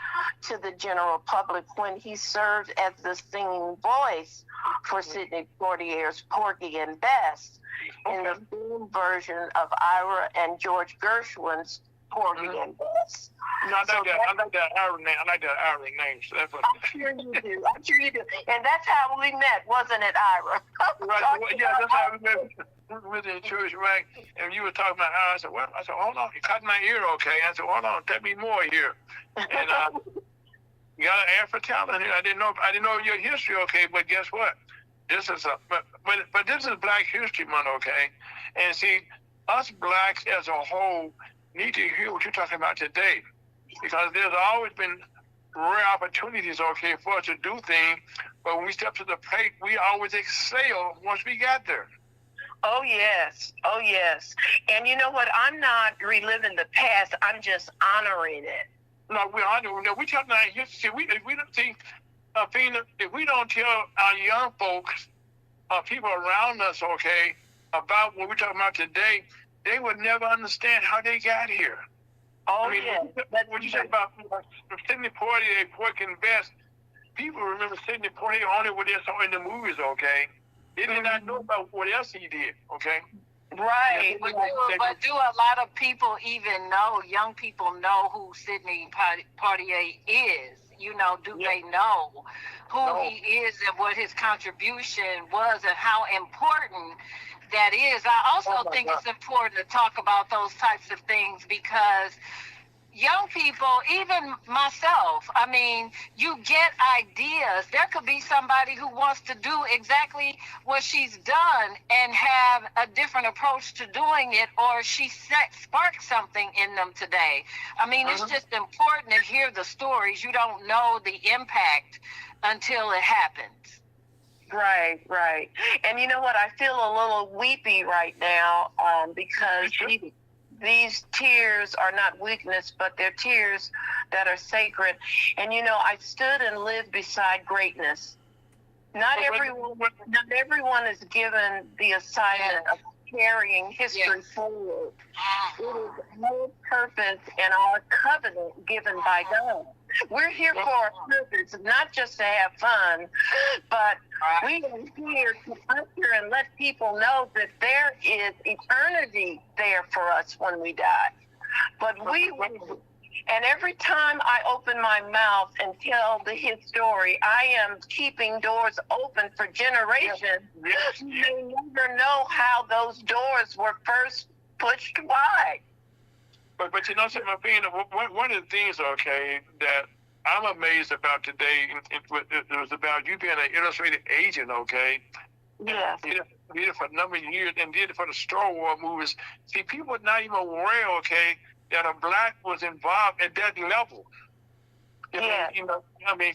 S5: to the general public when he served as the singing voice for Sidney Poitier's Porgy and Bess in the film version of Ira and George Gershwin's Porgy and Bess.
S1: No, I like that Irish name. I like that Irish name. So that's what.
S5: I'm sure you do. And that's how we met, wasn't it, Ira?
S1: Right. Yeah, that's how we met. We were in church, right? And you were talking about Ira. I said, "What?" I said, "Hold on, you caught my ear, okay?" I said, "Hold on, tell me more here." And you got an air for talent here. I didn't know your history, okay? But guess what? This is but this is Black History Month, okay? And see, us blacks as a whole need to hear what you're talking about today, because there's always been rare opportunities, okay, for us to do things, but when we step to the plate, we always excel once we got there.
S5: Oh yes. And you know what? I'm not reliving the past. I'm just honoring it.
S1: No, we're honoring. No, we talking about history. If we don't think, if we don't tell our young folks, people around us, okay, about what we're talking about today, they would never understand how they got here.
S5: Oh,
S1: I mean, when you say about Sidney Poitier, Porgy and Bess, people remember Sidney Poitier only what they saw in the movies, okay? They did not know about what else he did, okay?
S5: Right.
S6: But do a lot of people even know, young people know who Sidney Poitier is? You know, do they know who he is and what his contribution was and how important that is? I also think it's important to talk about those types of things because young people, even myself, I mean, you get ideas. There could be somebody who wants to do exactly what she's done and have a different approach to doing it, or she sparked something in them today. I mean, it's just important to hear the stories. You don't know the impact until it happens.
S5: Right. And you know what? I feel a little weepy right now because these tears are not weakness, but they're tears that are sacred. And you know, I stood and lived beside greatness. Not everyone is given the assignment of carrying history forward. It is our purpose and our covenant given by God. We're here for a purpose, not just to have fun, but we are here to usher and let people know that there is eternity there for us when we die. But and every time I open my mouth and tell his story, I am keeping doors open for generations who may never know how those doors were first pushed wide.
S1: But you know something, my opinion, one of the things, okay, that I'm amazed about today, it was about you being an illustrated agent, okay?
S5: Yes.
S1: Did it for a number of years and did it for the Star Wars movies. See, people are not even aware, okay, that a black was involved at that level.
S5: Yeah.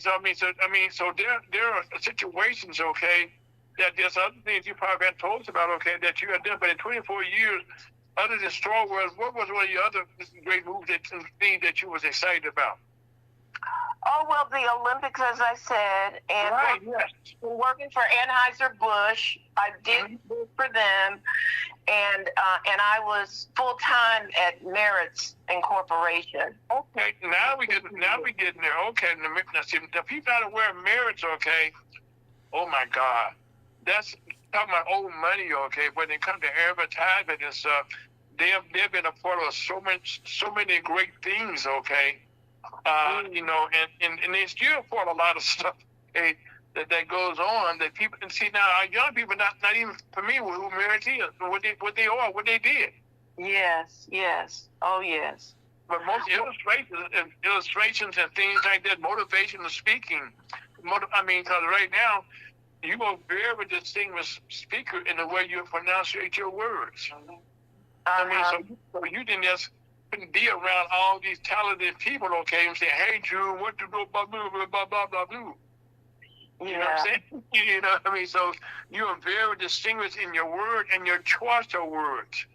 S1: So there are situations, okay, that there's other things you probably haven't told us about, okay, that you had done, but in 24 years, other than Star Wars, what was one of your other great movies things that you was excited about?
S5: Oh, well, the Olympics, as I said, and working for Anheuser-Busch. I did work for them, and I was full-time at Merritt's Incorporation.
S1: Okay, now we getting there. Okay, now see, the people not aware of Merritt's, okay, oh my God, that's talking about old money, okay, when it comes to advertisement and stuff, they've been a part of so many great things, okay. You know, and they still afford a lot of stuff. Okay? that goes on that people and see now our young people not even familiar with who marriage is, what they are, what they did.
S5: Yes, yes. Oh, yes.
S1: But most illustrations and things like that, motivational speaking. Because right now you're a very distinguished speaker in the way you pronunciate your words. So you didn't just couldn't be around all these talented people, okay, and say, "Hey, Drew, what to do, blah blah blah blah blah blah blah." You know what I'm saying? You know what I mean? So you are very distinguished in your word and your choice of words.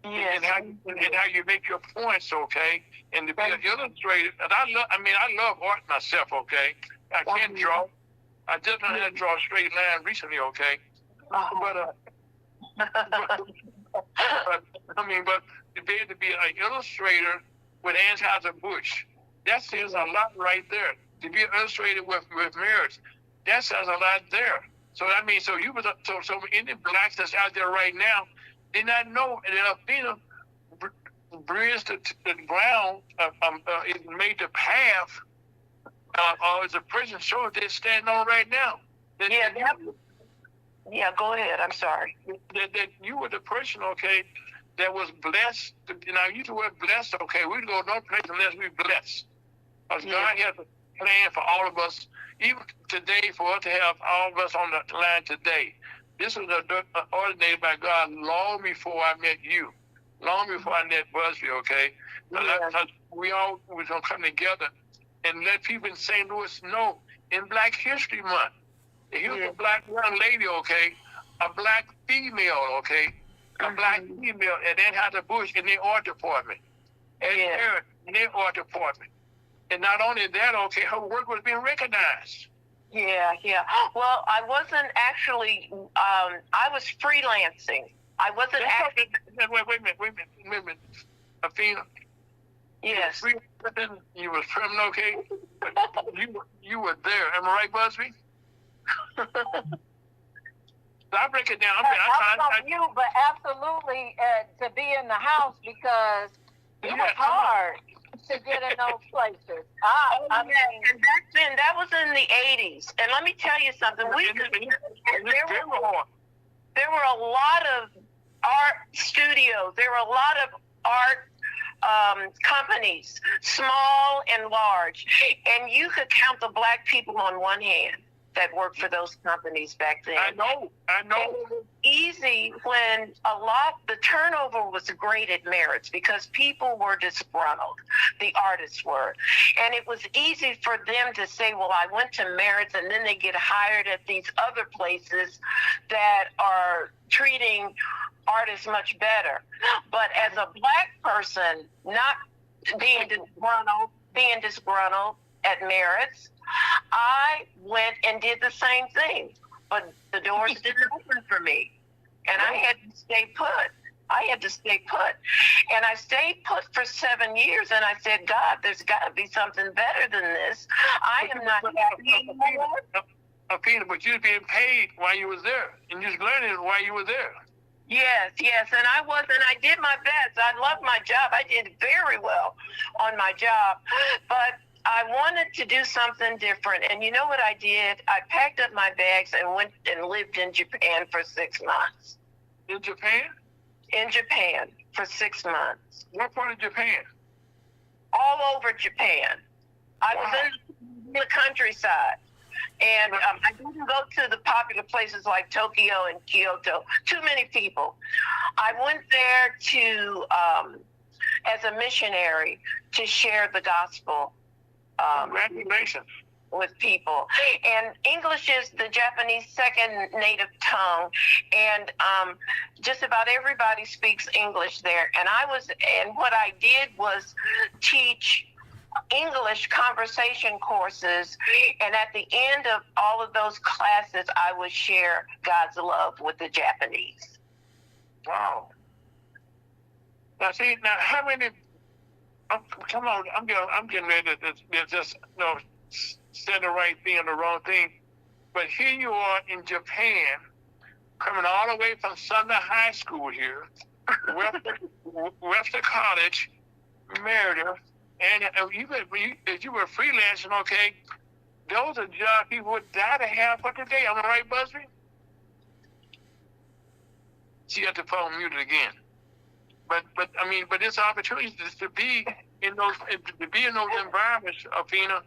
S1: Yes. And how you make your points, okay? And to be an illustrator, and I love art myself, okay? I can't draw. I just learned how to draw a straight line recently, okay? But to be able to be an illustrator with Anheuser-Busch, that says a lot right there. To be an illustrator with marriage, that says a lot there. So so any blacks that's out there right now, they not know that Athena bridged the ground, it made the path, or is a prison show they're standing on right now.
S5: Yeah, go ahead. I'm sorry.
S1: That you were the person, okay, that was blessed. Now, you use the word blessed, okay. We go no place unless we blessed. Because God has a plan for all of us, even today, for us to have all of us on the line today. This was ordained by God long before I met you, long before I met Busby, okay? Because we all was going to come together and let people in St. Louis know in Black History Month. Here's a black young lady, okay, a black female, okay, a black female at Anheuser-Busch in their art department, in their art department. And not only that, okay, her work was being recognized.
S5: Yeah. Well, I wasn't actually, I was freelancing. I wasn't actually.
S1: Wait a minute. Athena.
S5: Yes.
S1: You was criminal, okay? But you were there. Am I right, Busby? So I break it down.
S4: But absolutely to be in the house because it was hard to get in those places.
S5: And back then, that was in the 80s. And let me tell you something. There were a lot of art studios. There were a lot of art companies, small and large. And you could count the black people on one hand that worked for those companies back then.
S1: I know.
S5: It was easy when the turnover was great at Merritt's because people were disgruntled, the artists were. And it was easy for them to say, well, I went to Merritt's, and then they get hired at these other places that are treating artists much better. But as a black person, not being disgruntled at Merritt's, I went and did the same thing, but the doors didn't open for me, and I had to stay put. And I stayed put for 7 years, and I said, God, there's got to be something better than this. I am not happy anymore.
S1: Athena, but you were being paid while you was there, and you was learning while you were there.
S5: Yes, and I did my best. I loved my job. I did very well on my job, but I wanted to do something different. And you know what I did? I packed up my bags and went and lived in Japan for 6 months.
S1: In Japan?
S5: In Japan for 6 months.
S1: What part of Japan?
S5: All over Japan. I was in the countryside. And I didn't go to the popular places like Tokyo and Kyoto. Too many people. I went there to, as a missionary, to share the gospel.
S1: Congratulations.
S5: With people. And English is the Japanese second native tongue, and just about everybody speaks English there. And what I did was teach English conversation courses, and at the end of all of those classes, I would share God's love with the Japanese.
S1: Wow. Now, how many? Come on, I'm getting ready to just say the right thing and the wrong thing. But here you are in Japan, coming all the way from Southern High School here, Webster College, Merida, and you were freelancing, okay? those are jobs people would die to have for today. Am I right, Busby? She had the phone muted again. But it's opportunities to be in those environments, Afina.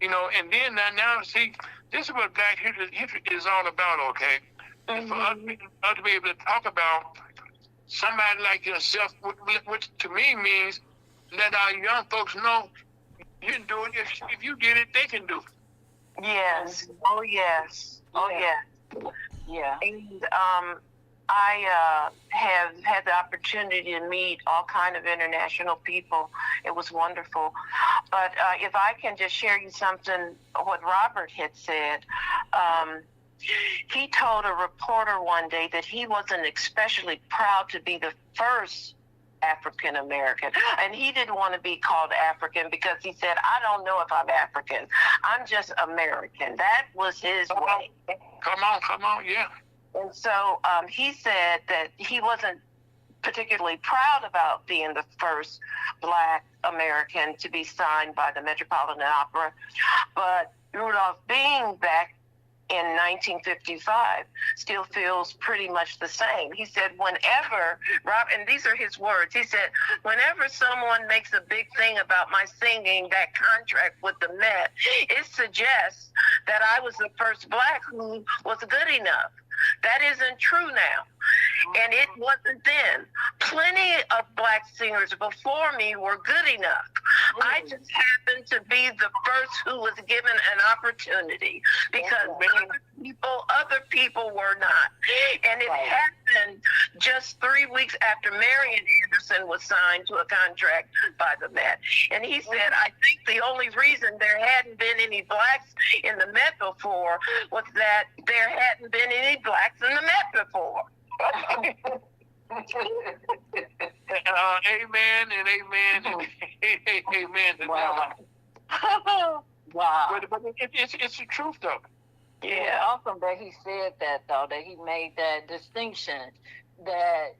S1: And then now see, this is what Black history is all about, okay? Mm-hmm. For us to be able to talk about somebody like yourself, which to me means let our young folks know you can do it. If you did it, they can do it.
S5: Yes. Oh, yes. Oh, yes.
S6: Yeah.
S5: And I have had the opportunity to meet all kind of international people. It was wonderful. But if I can just share you something, what Robert had said, he told a reporter one day that he wasn't especially proud to be the first African American, and he didn't want to be called African because he said, I don't know if I'm African. I'm just American. That was his way.
S1: Come on, yeah.
S5: And so he said that he wasn't particularly proud about being the first Black American to be signed by the Metropolitan Opera, but Rudolph Bing back in 1955 still feels pretty much the same. He said, and these are his words, he said, whenever someone makes a big thing about my singing that contract with the Met, it suggests that I was the first Black who was good enough. That isn't true now. And it wasn't then. Plenty of Black singers before me were good enough. I just happened to be the first who was given an opportunity because other people were not. And it happened just 3 weeks after Marian Anderson was signed to a contract by the Met. And he said, I think the only reason there hadn't been any Blacks in the Met before was that there hadn't been any Blacks in the Met before.
S1: Amen and amen and amen to
S6: Wow.
S1: that.
S6: Wow.
S1: But it's the truth, though.
S6: Yeah, awesome that he said that, though, that he made that distinction that,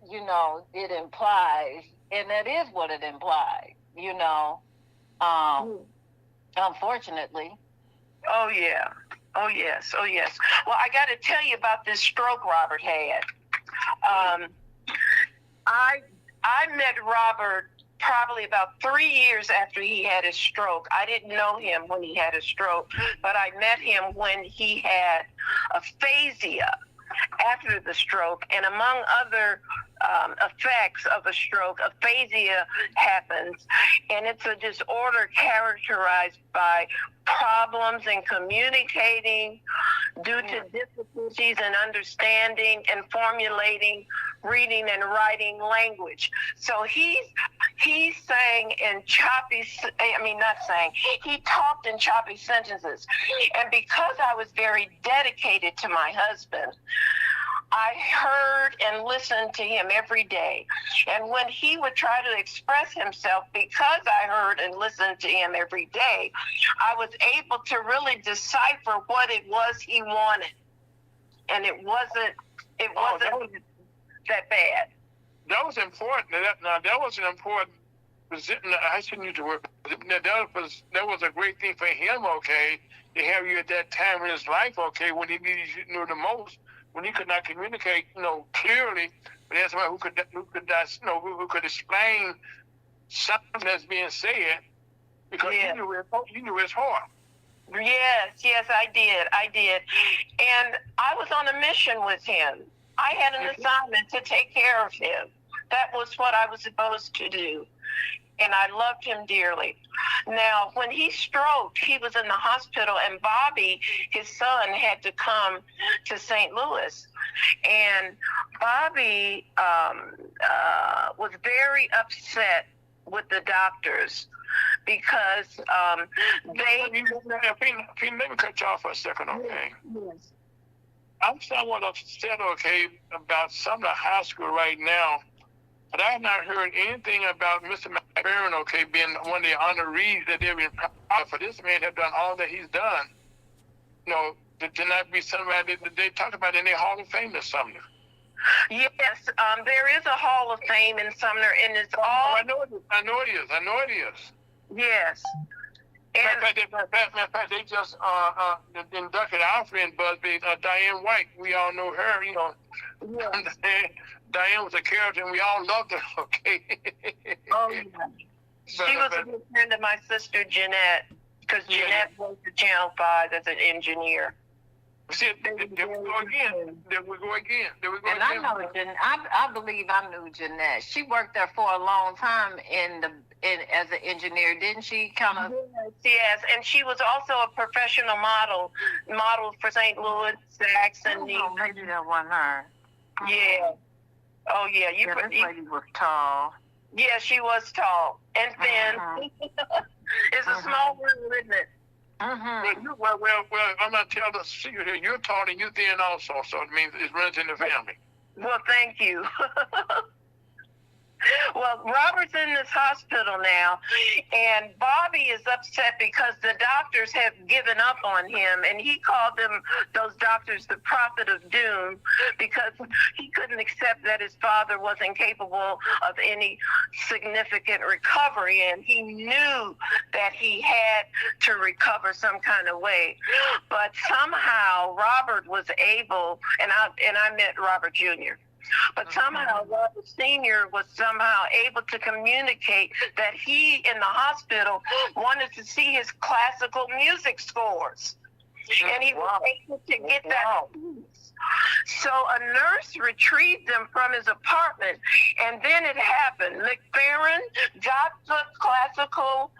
S6: it implies, and that is what it implies, unfortunately.
S5: Oh, yeah. Oh, yes. Oh, yes. Well, I got to tell you about this stroke Robert had. I met Robert probably about 3 years after he had his stroke. I didn't know him when he had a stroke, but I met him when he had aphasia after the stroke. And among other effects of a stroke, aphasia happens, and it's a disorder characterized by problems in communicating due to difficulties in understanding and formulating reading and writing language. So he sang in he talked in choppy sentences. And because I was very dedicated to my husband, I heard and listened to him every day. And when he would try to express himself, because I heard and listened to him every day, I was able to really decipher what it was he wanted. And it wasn't that bad.
S1: That was important. That was an important position. I shouldn't use the word. That was a great thing for him, okay, to have you at that time in his life, okay, when he needed you the most, when he could not communicate, clearly. But that's why who could explain something that's being said, because he knew his heart.
S5: Yes, I did. And I was on a mission with him. I had an assignment to take care of him. That was what I was supposed to do. And I loved him dearly. Now, when he stroked, he was in the hospital, and Bobby, his son, had to come to St. Louis. And Bobby was very upset with the doctors because
S1: Let me cut you off for a second, okay?
S5: Yes.
S1: I'm somewhat upset, okay, about some of the high school right now, but I have not heard anything about Mr. McBaron, okay, being one of the honorees that they've been proud for. This man have done all that he's done. To not be somebody that they talk about in their Hall of Fame or something.
S5: Yes, there is a Hall of Fame in Sumner, and it's all.
S1: I know it is.
S5: Yes.
S1: Matter of fact, they just inducted our friend Busby, Diane White. We all know her, you know. Diane was a character, and we all loved her. Okay.
S5: Oh, yeah. She was a good friend of my sister Jeanette, because Jeanette worked at Channel 5 as an engineer.
S1: See, there we go again.
S6: And I know I believe I knew Jeanette. She worked there for a long time as an engineer, didn't she? Kind of.
S5: Yes, and she was also a professional model for St. Louis, Saxon.
S6: Oh, maybe that wasn't her.
S5: Yeah. Oh yeah.
S6: This lady was tall.
S5: Yeah, she was tall and thin. It's a small world, isn't it?
S1: Well, I'm not telling the secret here. You're tall and you're thin also, so it means it runs in the family.
S5: Well, thank you. Well, Robert's in this hospital now, and Bobby is upset because the doctors have given up on him, and he called those doctors, the prophet of doom, because he couldn't accept that his father wasn't capable of any significant recovery, and he knew that he had to recover some kind of way. But somehow Robert was able, and I met Robert Jr., but somehow Robert Sr. was somehow able to communicate that he, in the hospital, wanted to see his classical music scores. And he was able to get that. So a nurse retrieved them from his apartment, and then it happened. McFerrin got the classical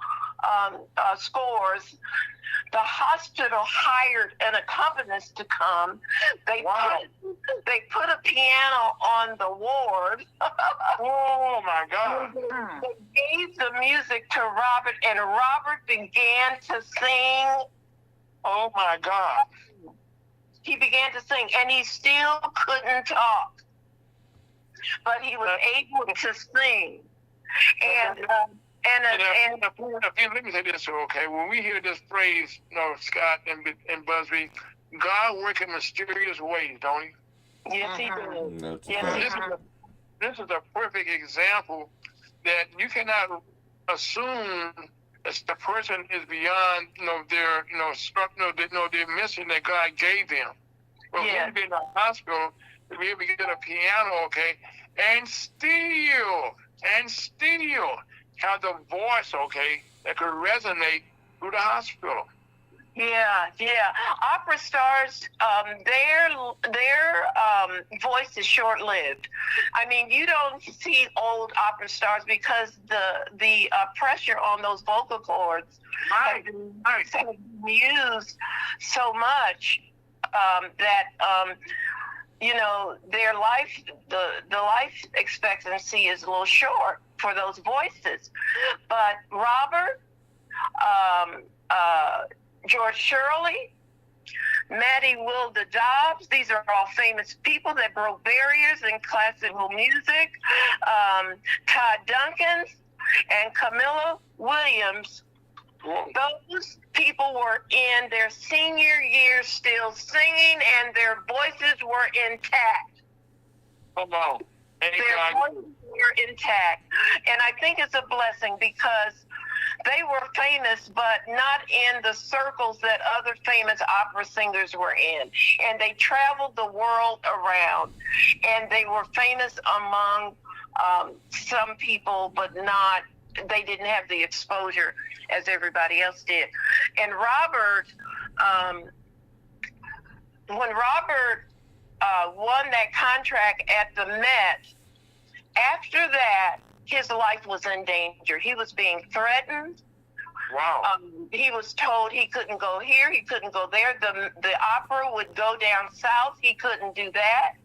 S5: scores. The hospital hired an accompanist to come. They put a piano on the ward.
S1: Oh my God!
S5: They gave the music to Robert, and Robert began to sing.
S1: Oh my God!
S5: He began to sing, and he still couldn't talk, but he was able to sing. And
S1: let me say this, okay? When we hear this phrase, Scott and Busby, God works in mysterious ways, don't He?
S5: Yes, He does.
S1: This is a perfect example that you cannot assume that the person is beyond, their mission that God gave them. Well, we to be in the hospital, to be able to get a piano, okay, and still have the voice, okay, that could resonate through the hospital.
S5: Yeah. Opera stars, their voice is short-lived. I mean, you don't see old opera stars because the pressure on those vocal cords have been used so much that their life, the life expectancy is a little short for those voices. But Robert, George Shirley, Maddie Wilda Dobbs, these are all famous people that broke barriers in classical music. Todd Duncans and Camilla Williams, those people were in their senior year still singing, and their voices were intact.
S1: Come on.
S5: Their voices were intact. And I think it's a blessing because they were famous, but not in the circles that other famous opera singers were in. And they traveled the world around. And they were famous among some people, but they didn't have the exposure as everybody else did. And Robert, when Robert won that contract at the Met, after that, his life was in danger. He was being threatened.
S1: Wow.
S5: He was told he couldn't go here, he couldn't go there. The opera would go down south. He couldn't do that.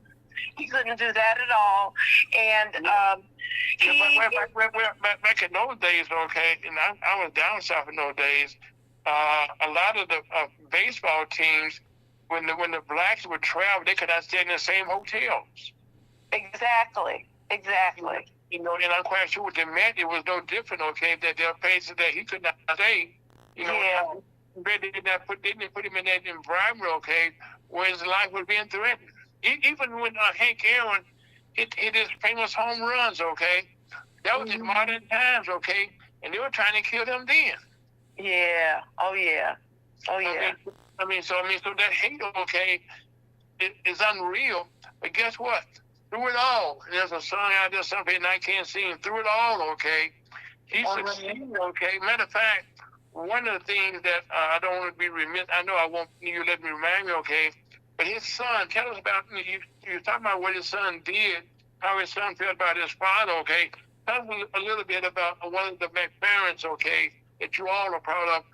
S5: He couldn't do that at all. And
S1: back in those days, okay, and I was down south in those days, a lot of the baseball teams, when the blacks would travel, they could not stay in the same hotels.
S5: Exactly.
S1: And I'm quite sure with the Met, it was no different, okay, that there are places that he could not stay. They didn't put him in that environment, okay, where his life was being threatened. Even when Hank Aaron hit his famous home runs, okay, that was in modern times, okay, and they were trying to kill him then.
S5: Yeah. Oh yeah. Oh yeah.
S1: So that hate, okay, is unreal. But guess what? Through it all, there's a song out there, something I can't sing. Through it all, okay, he succeeded, okay. Matter of fact, one of the things that I don't want to be remiss, I know I won't, you let me remind me, okay, but his son, tell us about, you talking about what his son did, how his son felt about his father, okay. Tell us a little bit about one of the parents, okay, that you all are proud of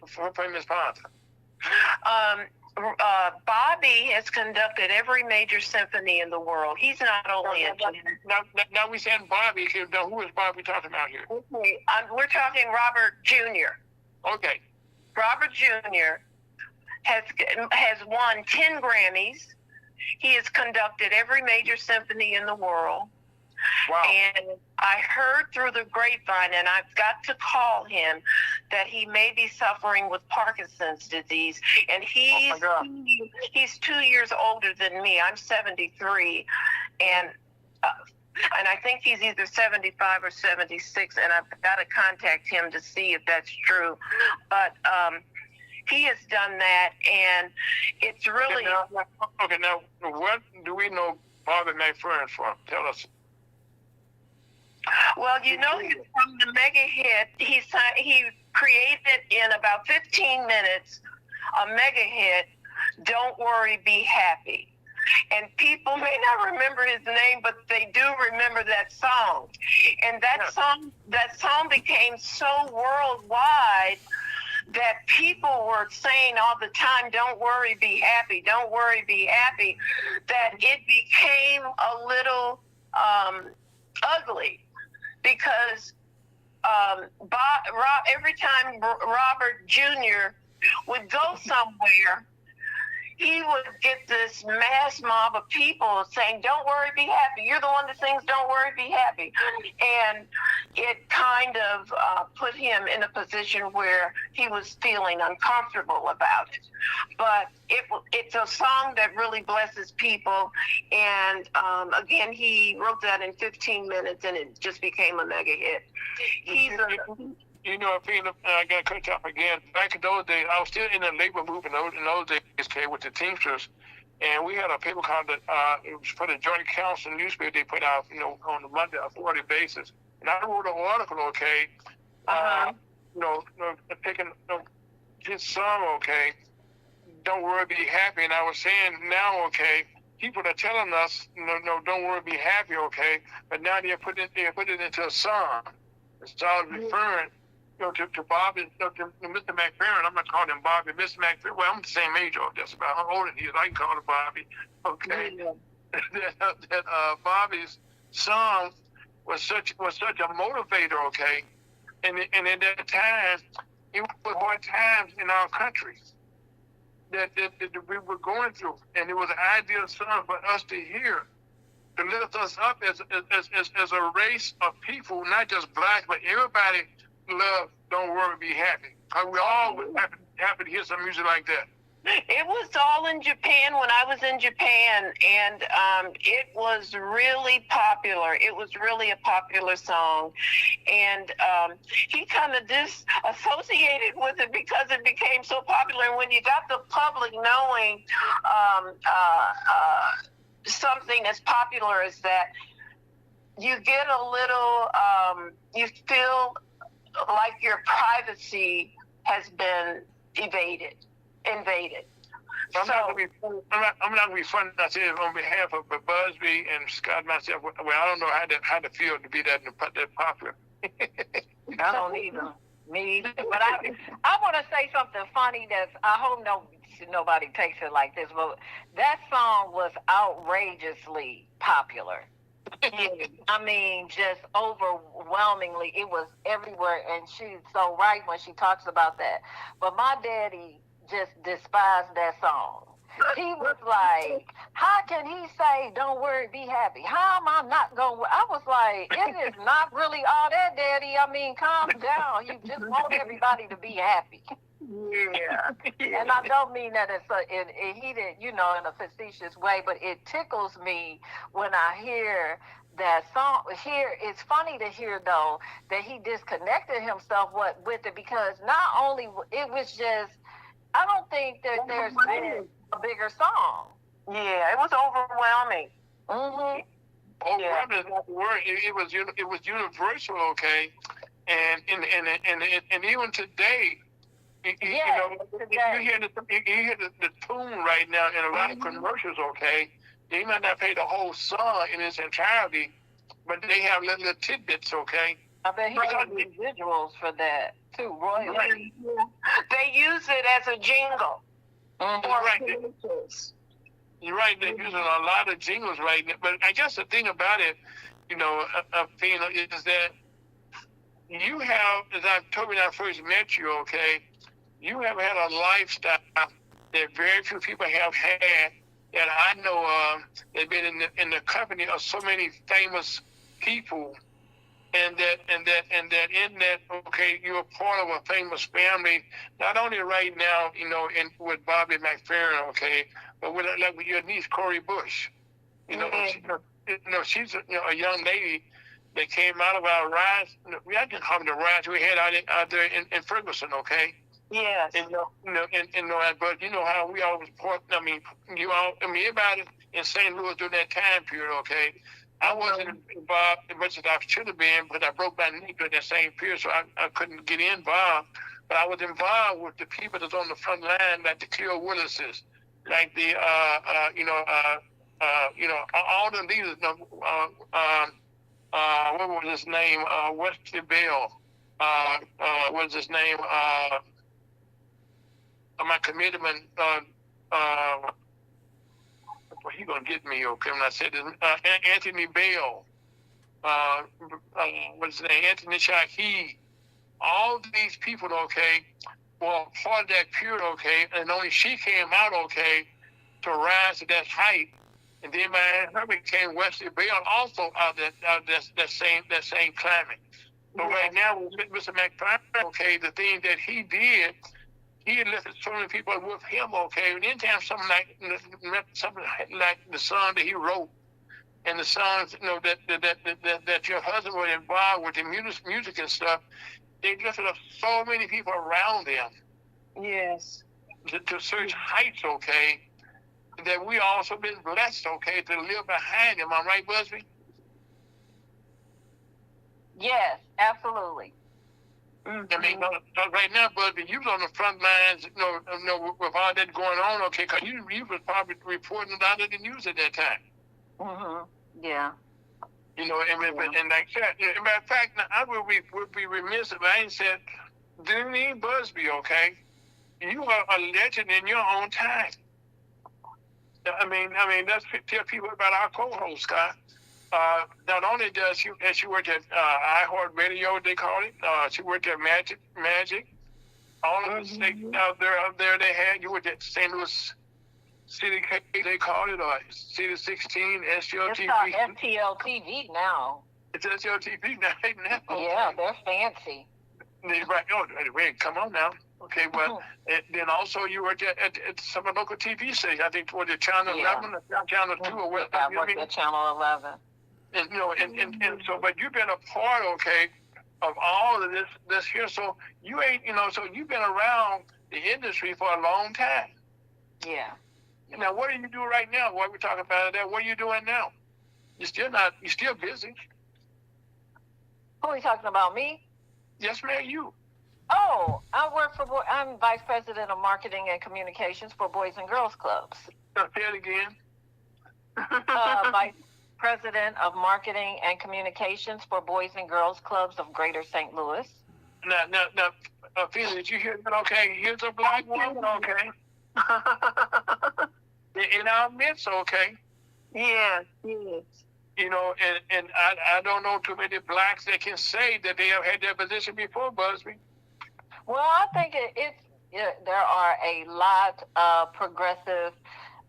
S1: from his father.
S5: Bobby has conducted every major symphony in the world. He's not only
S1: now we said Bobby. Now who is Bobby talking about here?
S5: Okay, we're talking Robert Jr.
S1: Okay.
S5: Robert Jr. has won 10 Grammys. He has conducted every major symphony in the world.
S1: Wow.
S5: And I heard through the grapevine, and I've got to call him, that he may be suffering with Parkinson's disease. And he's 2 years older than me. I'm 73. And I think he's either 75 or 76. And I've got to contact him to see if that's true. But he has done that. And it's really...
S1: Okay, now, what do we know Bobby McFerrin from? Tell us.
S5: Well, you know, from the mega hit, he created in about 15 minutes a mega hit, Don't Worry, Be Happy. And people may not remember his name, but they do remember that song. And that song became so worldwide that people were saying all the time, don't worry, be happy, don't worry, be happy, that it became a little ugly. Because every time Robert Jr. would go somewhere, he would get this mass mob of people saying, don't worry, be happy. You're the one that sings, don't worry, be happy. And it kind of put him in a position where he was feeling uncomfortable about it. But it's a song that really blesses people. And again, he wrote that in 15 minutes, and it just became a mega hit.
S1: You know, I got to cut you off again. Back in those days, I was still in the labor movement in those days, okay, with the Teamsters. And we had a paper called it was for the Joint Council newspaper they put out, on a Monday, a 40 basis. And I wrote an article, okay, picking his song, okay, don't worry, be happy. And I was saying now, okay, people are telling us, no, don't worry, be happy, okay, but now they put it into a song. It's all referring, to Bobby, to Mr. McFerrin. I'm not calling him Bobby, Mr. McFerrin. Well, I'm the same age or just about. I'm older than he is. I can call him Bobby. Okay. that Bobby's song was such a motivator. Okay, and at that time, it was hard times in our country that we were going through, and it was an ideal song for us to hear, to lift us up as a race of people, not just black, but everybody love Don't Worry, Be Happy. We all would happy to hear some music like that.
S5: It was all in Japan when I was in Japan, and it was really popular. It was really a popular song, and he kind of disassociated with it because it became so popular. And when you got the public knowing something as popular as that, you get a little, you feel like your privacy has been invaded.
S1: I'm not going to be funny. I said on behalf of Busby and Scott myself. Well, I don't know how to feel to be that popular.
S6: I don't either. Me either. But I want to say something funny I hope nobody takes it like this, but that song was outrageously popular. I mean, just overwhelmingly, it was everywhere, and she's so right when she talks about that. But my daddy just despised that song. He was like, how can he say, don't worry, be happy? How am I not going to? I was like, it is not really all that, Daddy. I mean, calm down. You just want everybody to be happy.
S5: Yeah.
S6: And I don't mean that he didn't, in a facetious way, but it tickles me when I hear that song. It's funny to hear though that he disconnected himself with it, because not only it was just, I don't think that there's been a bigger song.
S5: Yeah, it was overwhelming.
S6: Mm-hmm.
S1: Overwhelming is not the word. It was universal, okay, and even today. You hear the tune right now in a lot of commercials, okay? They might not play the whole song in its entirety, but they have little tidbits, okay?
S6: I bet he got residuals for that too, royalty.
S5: They use it as a jingle.
S1: You're right. They're using a lot of jingles right now. But I guess the thing about it, is that you have, as I told you when I first met you, okay, you have had a lifestyle that very few people have had, that I know of. They've been in the company of so many famous people, and that okay, you're a part of a famous family. Not only right now, with Bobby McFerrin, okay, but with your niece Corey Bush. She's a young lady that came out of our rides. I can call them the rides we had out there in Ferguson, okay.
S5: Yes.
S1: And but you know how we always report. Everybody in St. Louis during that time period, okay. I wasn't involved as much as I should have been, but I broke my knee during that same period, so I couldn't get involved. But I was involved with the people that's on the front line, like the Cleo Willises, like the all the leaders. What was his name? Wesley Bell. What was his name? My commitment. He gonna get me, okay? When I said this, Anthony Bell. What's his name? Anthony Shahi. All these people, okay, were part of that period, okay, and only she came out, okay, to rise to that height. And then her became Wesley Bell, also out of that same climate. But right now, with Mr. McFarland, okay, the thing that he did, he had lifted so many people with him, okay. And anytime something like the song that he wrote, and the songs, that your husband was involved with the music and stuff, they lifted up so many people around them.
S5: Yes.
S1: To such heights, okay, that we also been blessed, okay, to live behind them. Am I right, Busby?
S6: Yes, absolutely.
S1: I mean, right now, Busby, you was on the front lines, with all that going on, okay, because you was probably reporting a lot of the news at that time.
S6: Mm-hmm. Yeah.
S1: And like that, as a matter of fact, I would be remiss if I ain't said, Denise Busby, okay, you are a legend in your own time. I mean, let's tell people about our co-host, Scott. Not only does she worked at iHeartRadio, they call it. She worked at Magic. All of the stations out there they had. You worked at St. Louis City, they call it, or City 16, SLTV.
S6: It's called STLTV now.
S1: It's SLTV now.
S6: Yeah, they're fancy.
S1: Right. Oh, wait, come on now. Okay, well, then also you worked at some of the local TV stations. I think toward the Channel 11 or Channel 2 or whatever.
S6: I worked at Channel 11.
S1: And so, but you've been a part, okay, of all of this here. So you ain't, so you've been around the industry for a long time.
S6: Yeah.
S1: Now, what do you do right now? What we're talking about that? What are you doing now? You're still busy.
S6: Who are you talking about, me?
S1: Yes, ma'am, you.
S6: Oh, I'm Vice President of Marketing and Communications for Boys and Girls Clubs.
S1: Say it again.
S6: Vice President of Marketing and Communications for Boys and Girls Clubs of Greater St. Louis.
S1: Now, Felix, did you hear that? Okay, here's a black woman, okay. In our midst, okay.
S5: Yes, yes.
S1: And I don't know too many blacks that can say that they have had that position before, Busby.
S6: Well, I think there are a lot of progressive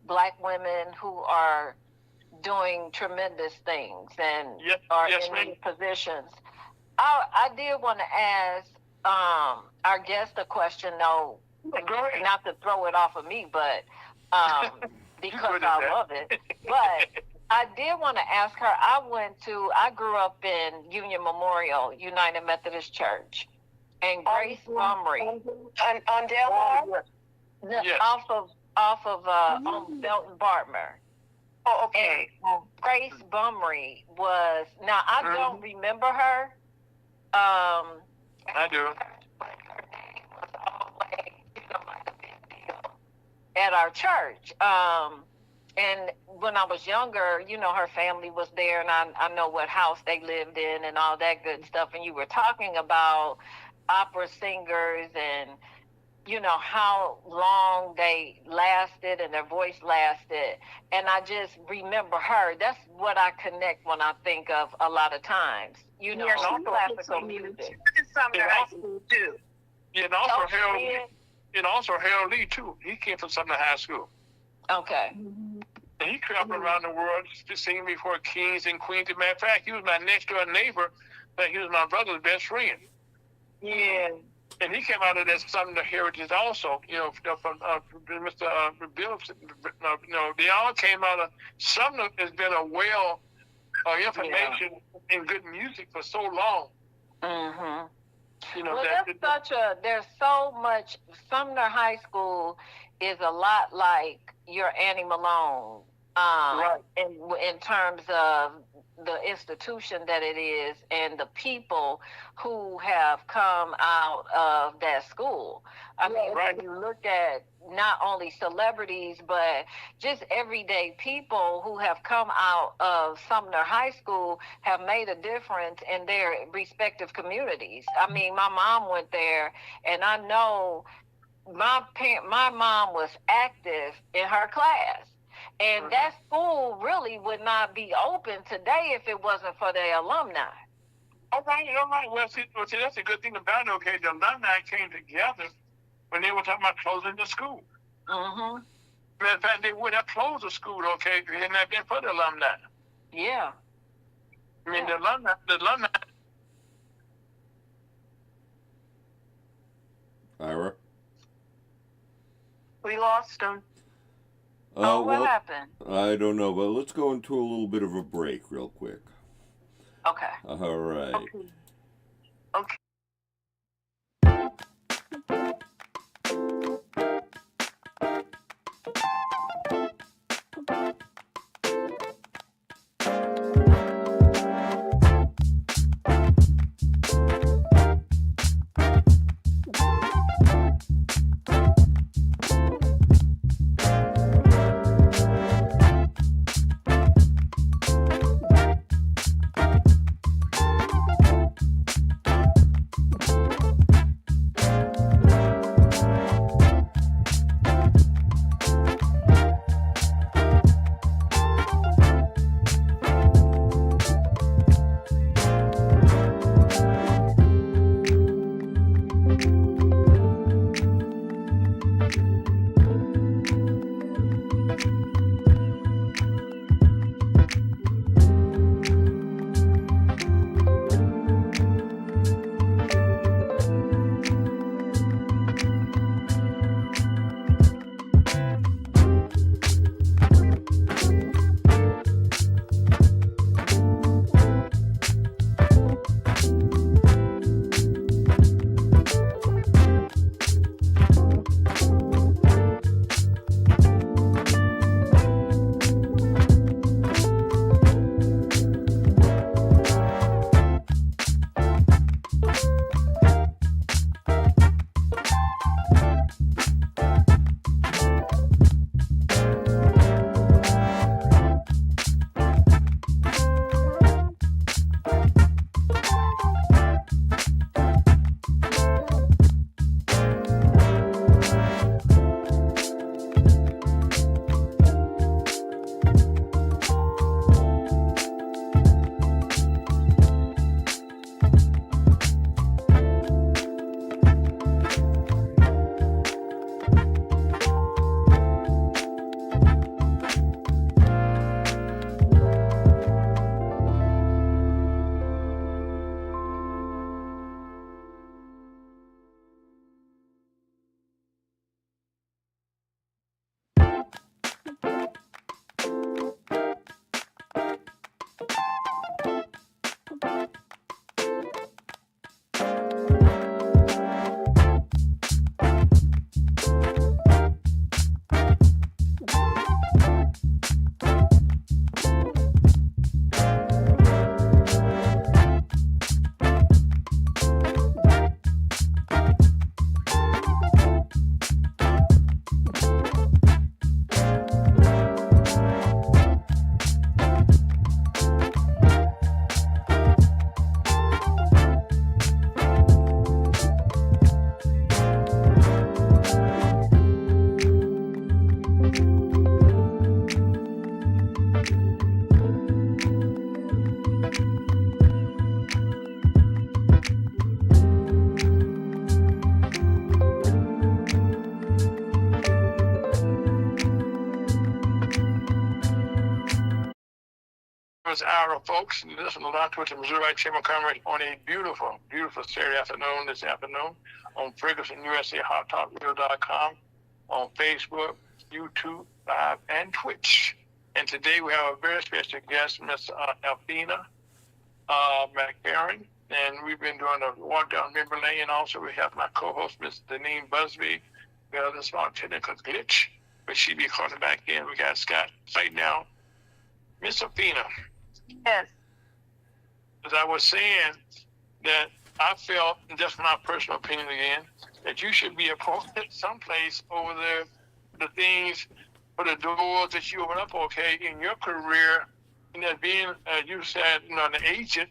S6: black women who are doing tremendous things and are in these positions. I did want to ask our guest a question, though.
S2: Go ahead.
S6: Not to throw it off of me, but because
S2: good at
S6: I
S2: that.
S6: love it. But I did want to ask her. I grew up in Union Memorial United Methodist Church, and Grace Montgomery
S5: On Delmar?
S2: Yes.
S6: off of on Belton Bartmer.
S5: Oh, okay.
S6: And Grace Bumry was, now I don't remember her.
S2: I do.
S6: At our church. And when I was younger, you know, her family was there, and I know what house they lived in and all that good stuff. And you were talking about opera singers and, you know, how long they lasted and their voice lasted. And I just remember her. That's what I connect when I think of a lot of times, you know, classical music.
S5: Sumner High School, too.
S2: Yeah, and also Harold Lee. And also Harold Lee, too. He came from Sumner High School.
S6: Okay.
S2: And he traveled around the world to sing before kings and queens. As a matter of fact, he was my next door neighbor, but he was my brother's best friend.
S5: Yeah.
S2: And he came out of that Sumner heritage also, you know, from Mr. Bill. You know, they all came out of Sumner. Has been a well of information and good music for so long.
S6: Mm-hmm.
S2: You know,
S6: well, there's so much. Sumner High School is a lot like your Annie Malone,
S2: right.
S6: in terms of the institution that it is and the people who have come out of that school. I mean,
S2: right.
S6: when you look at not only celebrities, but just everyday people who have come out of Sumner High School have made a difference in their respective communities. I mean, my mom went there, and I know my mom was active in her class. And that school really would not be open today if it wasn't for the alumni.
S2: All right. Well, see, that's a good thing about it. Okay, the alumni came together when they were talking about closing the school.
S6: Mm-hmm.
S2: Matter of fact, they would have closed the school, okay, if it had not been for the alumni.
S6: Yeah.
S2: I mean, the alumni.
S3: Ira?
S5: We lost him.
S6: What happened?
S3: I don't know, but let's go into a little bit of a break real quick.
S6: Okay.
S3: All right.
S5: Okay.
S1: service hour, folks. And listen a lot to the Missouri Chamber of Commerce on a beautiful, beautiful Saturday afternoon this afternoon on FergusonUSAHotTalkRadio.com, on Facebook, YouTube, Live, and Twitch. And today we have a very special guest, Miss Alfina McCarron. And we've been doing a walk down memory lane. Also, we have my co-host, Miss Deneen Busby. We have a small technical glitch, but she be calling back in. We got Scott right now. Miss Alfina.
S5: Yes.
S1: As I was saying, that I felt, and just my personal opinion again, that you should be appointed someplace over there, the things for the doors that you open up, okay, in your career, and that being, you said, an agent,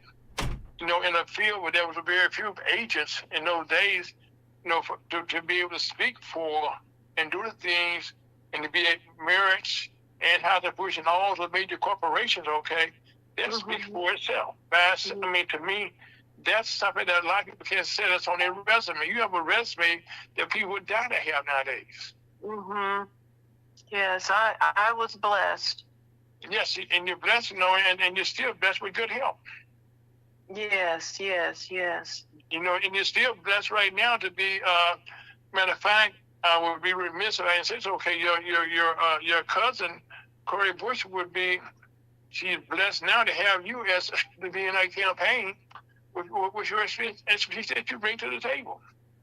S1: in a field where there was very few agents in those days, to be able to speak for and do the things and to be at merits and how to push in all the major corporations, okay, that speaks for itself. That's, to me, that's something that a lot of people can't say that's on their resume. You have a resume that people would die to have nowadays.
S5: Mm-hmm. Yes, I was blessed.
S1: Yes, and you're blessed, and you're still blessed with good health.
S5: Yes.
S1: And you're still blessed right now to be. Matter of fact, I would be remiss if I didn't say it's okay. Your cousin Corey Bush would be. She's blessed now to have you as to be in a campaign with your expertise that you bring to the table.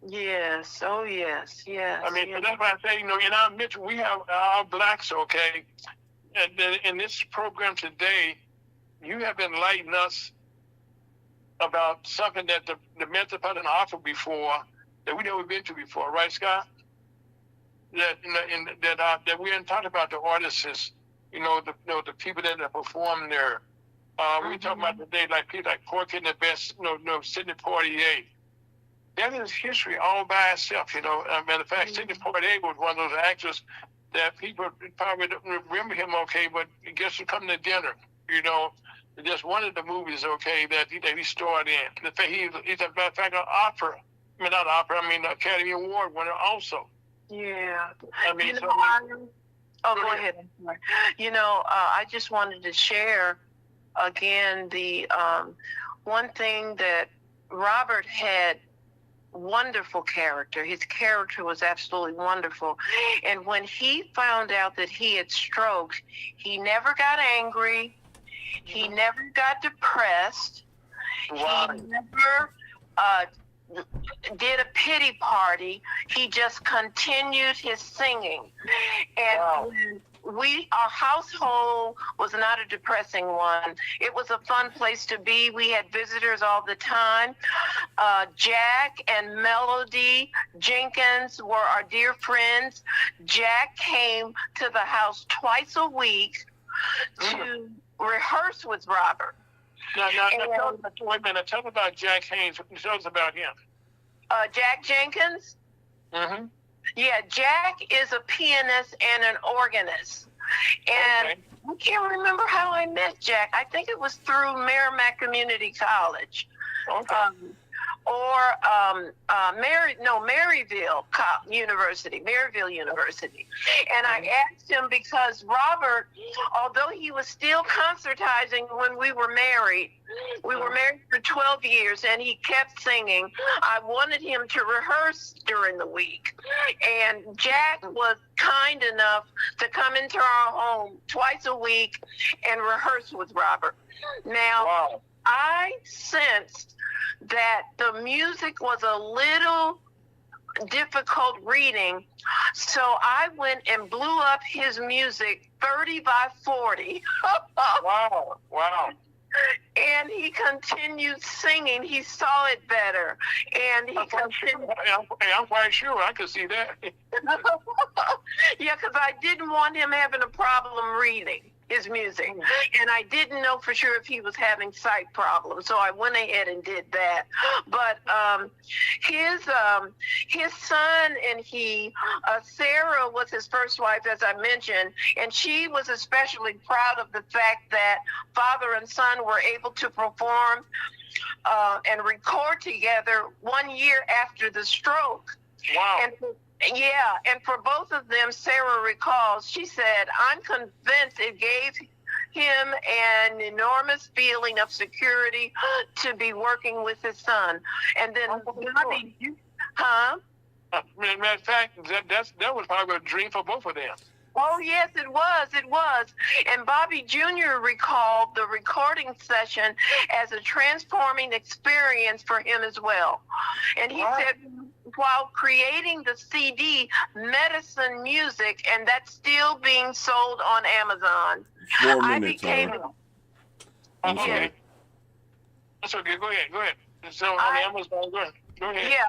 S5: Yes. Oh, yes. Yes.
S1: I mean, that's why I say, in our midst, we have our blacks, okay. And in this program today, you have enlightened us about something that the Metropolitan offered before that we never been to before, right, Scott? That we hadn't talked about the artists, the people that have performed there. We talking about today, like people like Porky and the Best, Sidney Poitier. That is history all by itself, Matter of fact, Sidney Poitier was one of those actors that people probably don't remember him, okay, but he gets to come to dinner, just one of the movies, okay, that he starred in. In fact, he's a matter of fact an Academy Award winner also.
S5: Yeah.
S1: I mean,
S5: go ahead. I just wanted to share again the one thing that Robert had. Wonderful character. His character was absolutely wonderful. And when he found out that he had strokes, he never got angry. He never got depressed.
S1: Wow.
S5: He never did a pity party. He just continued his singing. And our household was not a depressing one. It was a fun place to be. We had visitors all the time. Jack and Melody Jenkins were our dear friends. Jack came to the house twice a week to rehearse with Robert.
S1: Now, wait a minute. Tell me about Jack Haynes. Tell us about him.
S5: Jack Jenkins?
S1: Mm-hmm.
S5: Yeah, Jack is a pianist and an organist. And I can't remember how I met Jack. I think it was through Merrimack Community College.
S1: Okay.
S5: Maryville University. And I asked him because Robert, although he was still concertizing when we were married for 12 years and he kept singing, I wanted him to rehearse during the week. And Jack was kind enough to come into our home twice a week and rehearse with Robert. Now, I sensed that the music was a little difficult reading, so I went and blew up his music 30 by 40.
S1: Wow.
S5: And he continued singing. He saw it better. And he continued.
S1: I'm quite sure I could see that.
S5: Yeah, because I didn't want him having a problem reading his music. And I didn't know for sure if he was having sight problems. So I went ahead and did that. But his son and he, Sarah was his first wife, as I mentioned, and she was especially proud of the fact that father and son were able to perform and record together 1 year after the stroke.
S1: Wow.
S5: And for both of them, Sarah recalls, she said, I'm convinced it gave him an enormous feeling of security to be working with his son. And then Bobby,
S2: Matter of fact, that was probably a dream for both of them.
S5: Oh, yes, it was. It was. And Bobby Jr. recalled the recording session as a transforming experience for him as well. And he said, while creating the CD, Medicine Music, and that's still being sold on Amazon.
S3: 4 minutes.
S2: Okay. That's okay. Go ahead. So on Amazon, go ahead.
S5: Yeah,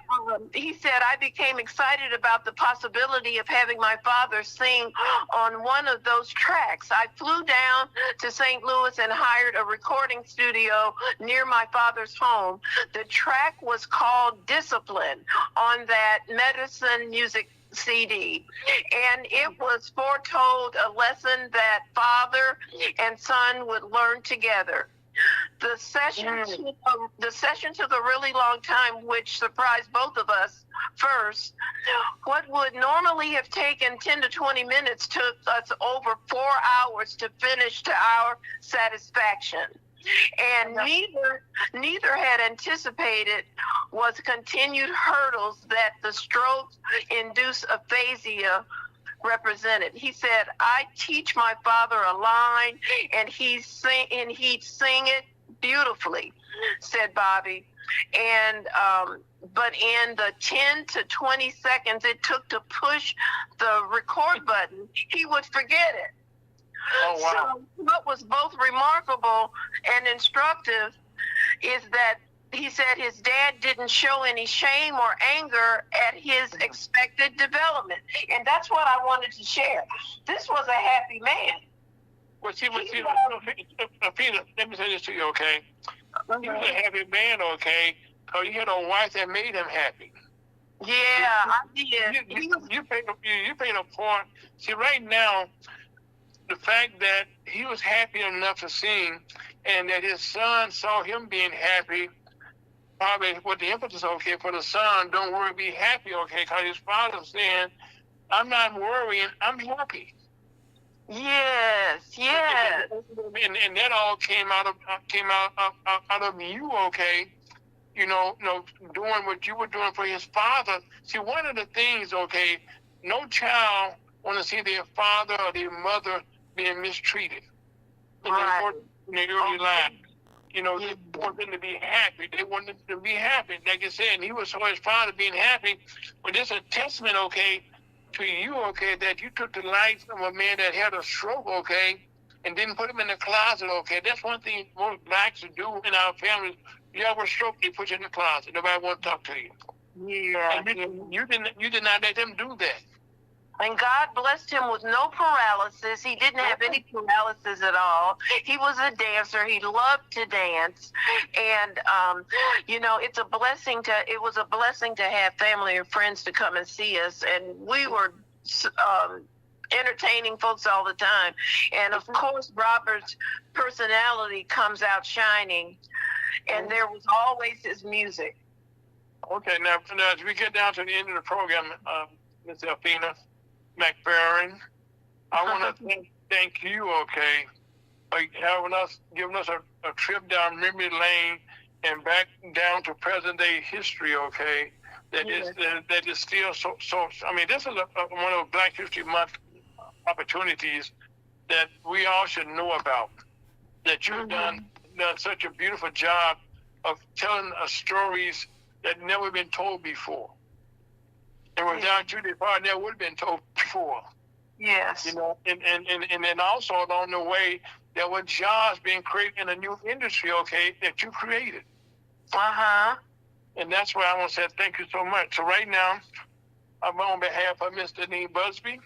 S5: he said, I became excited about the possibility of having my father sing on one of those tracks. I flew down to St. Louis and hired a recording studio near my father's home. The track was called Discipline on that Medicine Music CD, and it was foretold a lesson that father and son would learn together. The session took a really long time, which surprised both of us. First, what would normally have taken 10 to 20 minutes took us over 4 hours to finish to our satisfaction. And neither had anticipated was continued hurtles that the stroke-induced aphasia represented. He said, I teach my father a line and he'd sing it beautifully, said Bobby. And but in the 10 to 20 seconds it took to push the record button, he would forget it.
S2: Oh, wow.
S5: So what was both remarkable and instructive is that he said his dad didn't show any shame or anger at his expected development. And that's what I wanted to share. This was a happy man.
S2: Well, Peter, let me say this to you, okay? He was a happy man, okay? Because he had a wife that made him happy.
S5: Yeah, I did.
S2: You paid a part. See, right now, the fact that he was happy enough to sing and that his son saw him being happy, probably with the emphasis, okay, for the son, don't worry, be happy, okay, because his father saying, I'm not worrying, I'm happy.
S5: Yes.
S2: And that all came out of you, okay, doing what you were doing for his father. See, one of the things, okay, no child want to see their father or their mother being mistreated in their early life. They want them to be happy. They want them to be happy. Like I said, and he was so his father being happy. But this is a testament, okay, to you, okay, that you took the life of a man that had a stroke, okay, and didn't put him in the closet, okay. That's one thing most blacks do in our families. You have a stroke, they put you in the closet. Nobody wants to talk to you.
S5: Yeah.
S2: And you did not let them do that.
S5: And God blessed him with no paralysis. He didn't have any paralysis at all. He was a dancer. He loved to dance. And, it was a blessing to have family and friends to come and see us. And we were entertaining folks all the time. And, of course, Robert's personality comes out shining. And there was always his music.
S2: Okay, now as we get down to the end of the program, Ms. Elfina McFerrin, I want to thank you, okay, for giving us a trip down memory lane and back down to present day history, okay. That is still so. I mean, this is one of Black History Month opportunities that we all should know about. That you've done such a beautiful job of telling us stories that never been told before. And without you, they probably never would have been told before.
S5: Yes.
S2: And then also along the way, there were jobs being created in a new industry, okay, that you created. And that's why I want to say thank you so much. So right now, I'm on behalf of Mr. Dean Busby,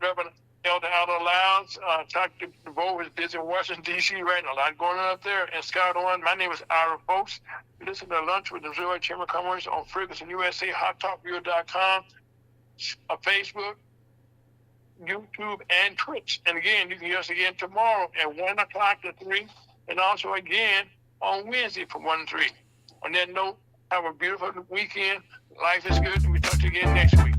S2: Reverend Elder Aldo Louds, Dr. DeVoe is busy in Washington, D.C. right now. A lot going on up there. And Scott Owen, my name is Ira Folks. Listen to Lunch with the Missouri Chamber of Commerce on Ferguson USA, HotTalkRadio.com, Facebook, YouTube, and Twitch. And again, you can hear us again tomorrow at 1 o'clock to 3, and also again on Wednesday from 1 to 3. On that note, have a beautiful weekend. Life is good, and we talk to you again next week.